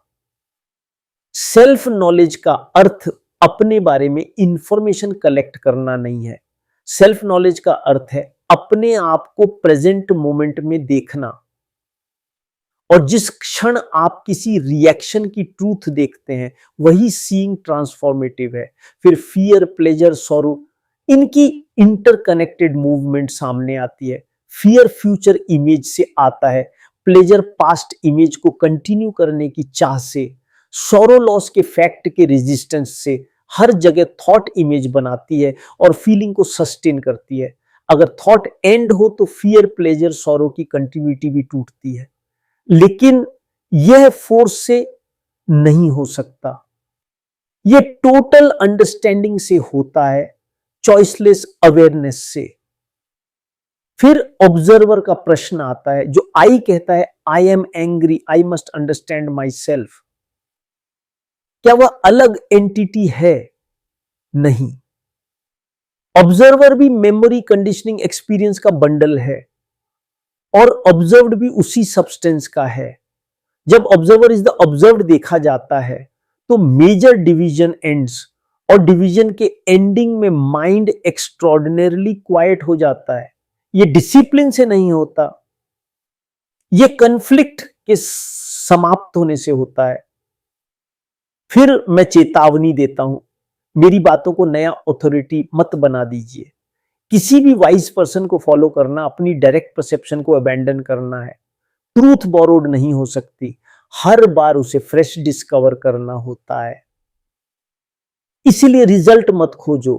सेल्फ नॉलेज का अर्थ अपने बारे में इंफॉर्मेशन कलेक्ट करना नहीं है। सेल्फ नॉलेज का अर्थ है अपने आप को प्रेजेंट मोमेंट में देखना, और जिस क्षण आप किसी रिएक्शन की ट्रूथ देखते हैं वही सीइंग ट्रांसफॉर्मेटिव है। फिर फियर, प्लेजर, सॉरो, इनकी इंटरकनेक्टेड मूवमेंट सामने आती है। फियर फ्यूचर इमेज से आता है, प्लेजर पास्ट इमेज को कंटिन्यू करने की चाह से, सॉरो लॉस के फैक्ट के रेजिस्टेंस से। हर जगह थॉट इमेज बनाती है और फीलिंग को सस्टेन करती है। अगर थॉट एंड हो तो फियर, प्लेजर, सॉरो की कंटिन्यूटी भी टूटती है, लेकिन यह फोर्स से नहीं हो सकता। यह टोटल अंडरस्टैंडिंग से होता है, चॉइसलेस अवेयरनेस से। फिर ऑब्जर्वर का प्रश्न आता है, जो आई कहता है I am angry, I must understand my self. क्या वह अलग एंटिटी है? नहीं। ऑब्जर्वर भी मेमोरी, कंडीशनिंग, एक्सपीरियंस का बंडल है, और ऑब्जर्व्ड भी उसी सब्सटेंस का है। जब ऑब्जर्वर इज द ऑब्जर्व्ड देखा जाता है तो मेजर डिवीजन एंड्स, और डिवीजन के एंडिंग में माइंड एक्स्ट्रॉर्डिनरीली क्वाइट हो जाता है। ये डिसिप्लिन से नहीं होता, ये कन्फ्लिक्ट के समाप्त होने से होता है। फिर मैं चेतावनी देता हूं, मेरी बातों को नया ऑथोरिटी मत बना दीजिए। किसी भी वाइज पर्सन को फॉलो करना अपनी डायरेक्ट परसेप्शन को अबैंडन करना है। ट्रूथ बोरोड नहीं हो सकती, हर बार उसे फ्रेश डिस्कवर करना होता है। इसीलिए रिजल्ट मत खोजो,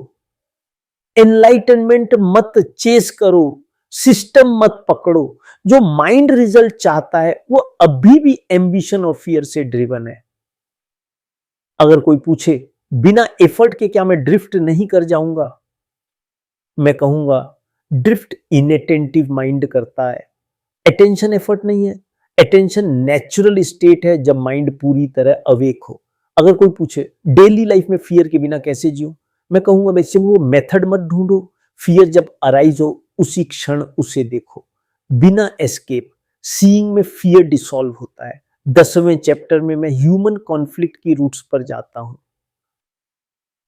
एनलाइटनमेंट मत चेस करो, सिस्टम मत पकड़ो। जो माइंड रिजल्ट चाहता है वो अभी भी एम्बिशन और फियर से ड्रिवन है। अगर कोई पूछे बिना एफर्ट के क्या मैं ड्रिफ्ट नहीं कर जाऊंगा, मैं कहूंगा ड्रिफ्ट इनअटेंटिव माइंड करता है, अटेंशन एफर्ट नहीं है। अटेंशन नेचुरल स्टेट है जब माइंड पूरी तरह अवेक हो। अगर कोई पूछे डेली लाइफ में फियर के बिना कैसे जियो, मैं कहूंगा वैसे वो मेथड मत ढूंढो, फियर जब अराइज हो उसी क्षण उसे देखो, बिना एस्केप। सीइंग में फियर डिसॉल्व होता है। 10वें चैप्टर में मैं ह्यूमन कॉन्फ्लिक्ट की रूट्स पर जाता हूं।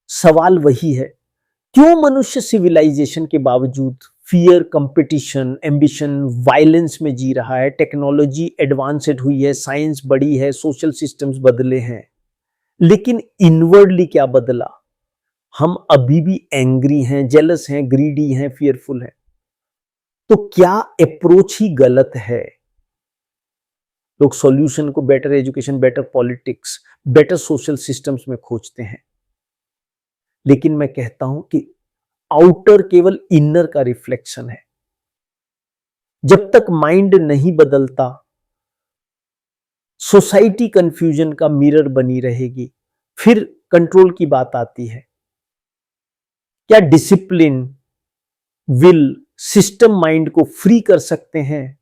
सवाल वही है, क्यों मनुष्य सिविलाइजेशन के बावजूद फियर, कंपटीशन, एम्बिशन, वायलेंस में जी रहा है? टेक्नोलॉजी एडवांस्ड हुई है, साइंस बड़ी है, सोशल सिस्टम्स बदले हैं, लेकिन इनवर्डली क्या बदला? हम अभी भी एंग्री हैं, जेलस हैं, ग्रीडी हैं, फियरफुल हैं, तो क्या अप्रोच ही गलत है? लोग सॉल्यूशन को better education, better politics, better social systems में खोजते हैं, लेकिन मैं कहता हूं कि आउटर केवल इनर का रिफ्लेक्शन है। जब तक माइंड नहीं बदलता, सोसाइटी कंफ्यूजन का मिरर बनी रहेगी। फिर कंट्रोल की बात आती है। क्या डिसिप्लिन, विल, सिस्टम माइंड को फ्री कर सकते हैं?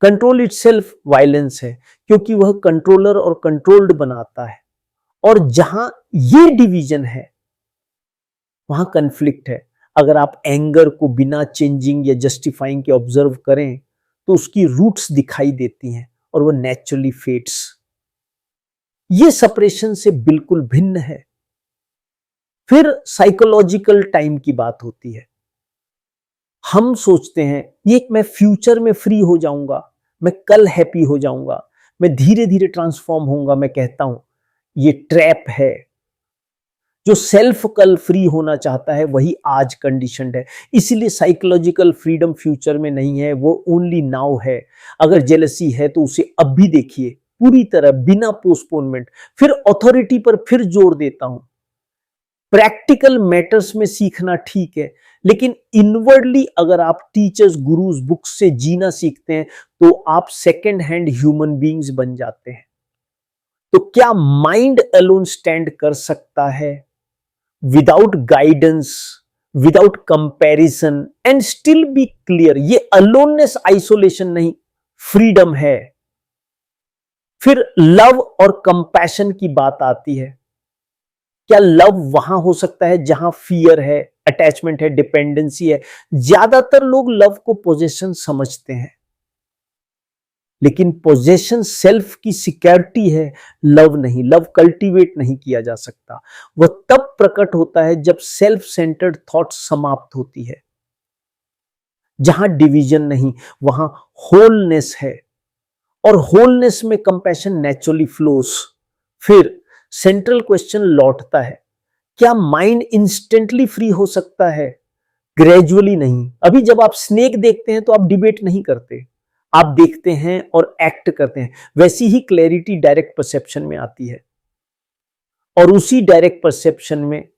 कंट्रोल इटसेल्फ वायलेंस है, क्योंकि वह कंट्रोलर और कंट्रोल्ड बनाता है। और जहां ये डिवीजन है, वहां कंफ्लिक्ट है। अगर आप एंगर को बिना चेंजिंग या जस्टिफाइंग के ऑब्जर्व करें, तो उसकी रूट्स दिखाई देती हैं और वो नेचुरली फेड्स। ये सेपरेशन से बिल्कुल भिन्न है। फिर साइकोलॉजिकल टाइम की बात होती है। हम सोचते हैं ये मैं फ्यूचर में फ्री हो जाऊंगा, मैं कल हैप्पी हो जाऊंगा, मैं धीरे धीरे ट्रांसफॉर्म होऊंगा। मैं कहता हूं ये ट्रैप है। जो सेल्फ कल फ्री होना चाहता है वही आज कंडीशनड है। इसलिए साइकोलॉजिकल फ्रीडम फ्यूचर में नहीं है, वो ओनली नाउ है। अगर जेलसी है तो उसे अब भी देखिए, पूरी तरह बिना पोस्टपोनमेंट। फिर अथॉरिटी पर फिर जोर देता हूं, प्रैक्टिकल मैटर्स में सीखना ठीक है, लेकिन इनवर्डली अगर आप टीचर्स, गुरुज, बुक्स से जीना सीखते हैं, तो आप सेकेंड हैंड ह्यूमन बीइंग्स बन जाते हैं। तो क्या माइंड अलोन स्टैंड कर सकता है without guidance, without comparison and still be clear? ये अलोननेस आइसोलेशन नहीं, फ्रीडम है। फिर लव और कंपैशन की बात आती है। क्या लव वहां हो सकता है जहां फियर है, अटैचमेंट है, डिपेंडेंसी है? ज्यादातर लोग लव को पोजेशन समझते हैं, लेकिन पोजेशन सेल्फ की सिक्योरिटी है, लव नहीं। लव कल्टीवेट नहीं किया जा सकता। वह तब प्रकट होता है जब सेल्फ सेंटर्ड थॉट समाप्त होती है। जहां डिवीजन नहीं, वहां होलनेस है, और होलनेस में कंपैशन नेचुरली फ्लोस। फिर सेंट्रल क्वेश्चन लौटता है, क्या माइंड इंस्टेंटली फ्री हो सकता है? ग्रेजुअली नहीं। अभी जब आप स्नेक देखते हैं तो आप डिबेट नहीं करते, आप देखते हैं और एक्ट करते हैं। वैसी ही क्लैरिटी डायरेक्ट परसेप्शन में आती है, और उसी डायरेक्ट परसेप्शन में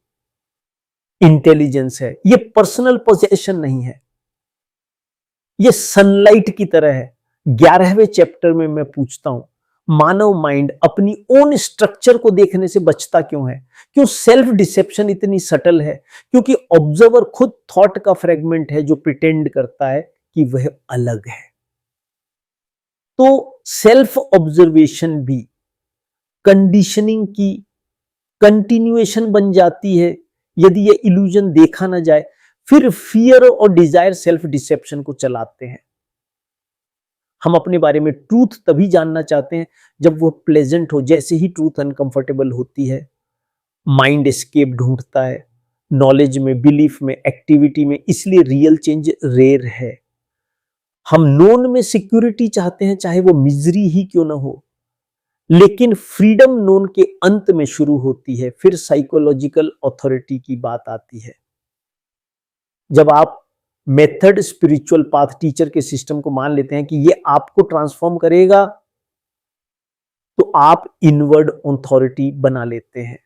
इंटेलिजेंस है। ये पर्सनल पोजेशन नहीं है, ये सनलाइट की तरह है। 11वें चैप्टर में मैं पूछता हूं, मानव माइंड अपनी ओन स्ट्रक्चर को देखने से बचता क्यों है? क्यों सेल्फ डिसेप्शन इतनी सटल है? क्योंकि ऑब्जर्वर खुद थॉट का फ्रेगमेंट है जो प्रिटेंड करता है कि वह अलग है। तो सेल्फ ऑब्जर्वेशन भी कंडीशनिंग की कंटिन्यूएशन बन जाती है यदि यह इल्यूजन देखा ना जाए। फिर फियर और डिजायर सेल्फ डिसेप्शन को चलाते हैं। हम अपने बारे में ट्रूथ तभी जानना चाहते हैं जब वह प्लेजेंट हो। जैसे ही ट्रूथ अनकंफर्टेबल होती है, माइंड एस्केप ढूंढता है, नॉलेज में, बिलीफ में, एक्टिविटी में। इसलिए रियल चेंज रेयर है। हम नोन में सिक्योरिटी चाहते हैं, चाहे वो मिजरी ही क्यों ना हो, लेकिन फ्रीडम नोन के अंत में शुरू होती है। फिर साइकोलॉजिकल अथॉरिटी की बात आती है। जब आप मेथड, स्पिरिचुअल पाथ, टीचर के सिस्टम को मान लेते हैं कि ये आपको ट्रांसफॉर्म करेगा, तो आप इनवर्ड अथॉरिटी बना लेते हैं।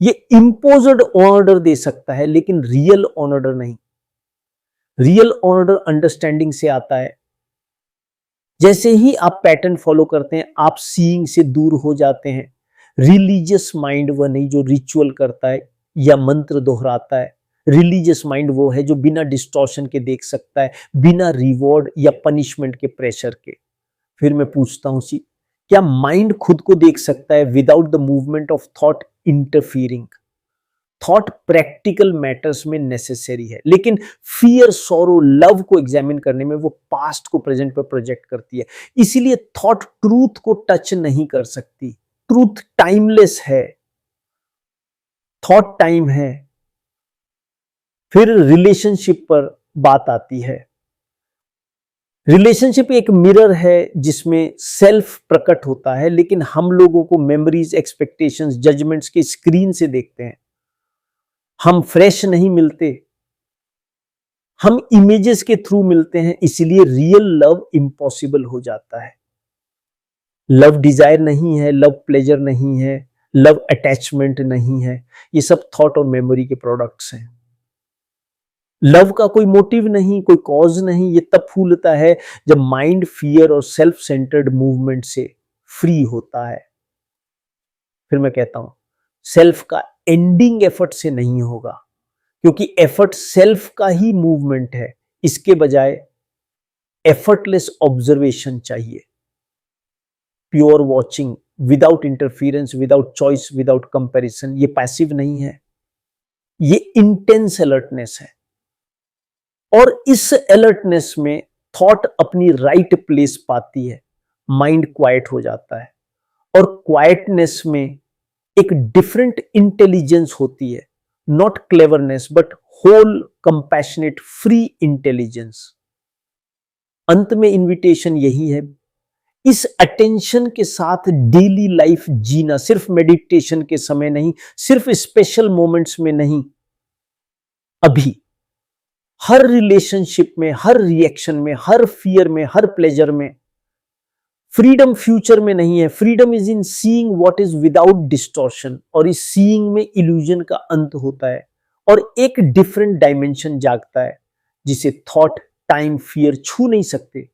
ये इंपोज्ड ऑर्डर दे सकता है, लेकिन रियल ऑर्डर नहीं। रियल ऑर्डर अंडरस्टैंडिंग से आता है। जैसे ही आप पैटर्न फॉलो करते हैं, आप सीइंग से दूर हो जाते हैं। रिलीजियस माइंड वह नहीं जो रिचुअल करता है या मंत्र दोहराता है। रिलीजियस माइंड वो है जो बिना डिस्टॉर्शन के देख सकता है, बिना रिवॉर्ड या पनिशमेंट के प्रेशर के। फिर मैं पूछता हूं सी, क्या माइंड खुद को देख सकता है without the movement of thought interfering? Thought practical matters में नेसेसरी है, लेकिन फियर, सॉरो, लव को एग्जामिन करने में वो पास्ट को प्रेजेंट पर प्रोजेक्ट करती है। इसीलिए थॉट ट्रूथ को टच नहीं कर सकती। ट्रूथ टाइमलेस है, थॉट टाइम है। फिर रिलेशनशिप पर बात आती है। रिलेशनशिप एक मिरर है जिसमें सेल्फ प्रकट होता है, लेकिन हम लोगों को मेमोरीज, एक्सपेक्टेशंस, जजमेंट्स के स्क्रीन से देखते हैं। हम फ्रेश नहीं मिलते, हम इमेजेस के थ्रू मिलते हैं, इसलिए रियल लव इम्पॉसिबल हो जाता है। लव डिजायर नहीं है, लव प्लेजर नहीं है, लव अटैचमेंट नहीं है, ये सब थॉट और मेमोरी के प्रोडक्ट्स हैं। लव का कोई मोटिव नहीं, कोई कॉज नहीं, ये तब फूलता है जब माइंड फियर और सेल्फ सेंटर्ड मूवमेंट से फ्री होता है। फिर मैं कहता हूं, सेल्फ का एंडिंग एफर्ट से नहीं होगा, क्योंकि एफर्ट सेल्फ का ही मूवमेंट है। इसके बजाय एफर्टलेस ऑब्जर्वेशन चाहिए, pure watching, without interference, without choice, without comparison. ये पैसिव नहीं है, ये इंटेंस अलर्टनेस है। और इस अलर्टनेस में थॉट अपनी राइट प्लेस पाती है, माइंड क्वाइट हो जाता है, और क्वाइटनेस में एक डिफरेंट इंटेलिजेंस होती है, not cleverness but whole compassionate free intelligence. अंत में इनविटेशन यही है, इस अटेंशन के साथ डेली लाइफ जीना, सिर्फ मेडिटेशन के समय नहीं, सिर्फ स्पेशल मोमेंट्स में नहीं, अभी हर रिलेशनशिप में, हर रिएक्शन में, हर फियर में, हर प्लेजर में। फ्रीडम फ्यूचर में नहीं है, freedom is in seeing what is without distortion, और इस सीइंग में इल्यूजन का अंत होता है और एक डिफरेंट डायमेंशन जागता है जिसे थॉट, टाइम, फियर छू नहीं सकते,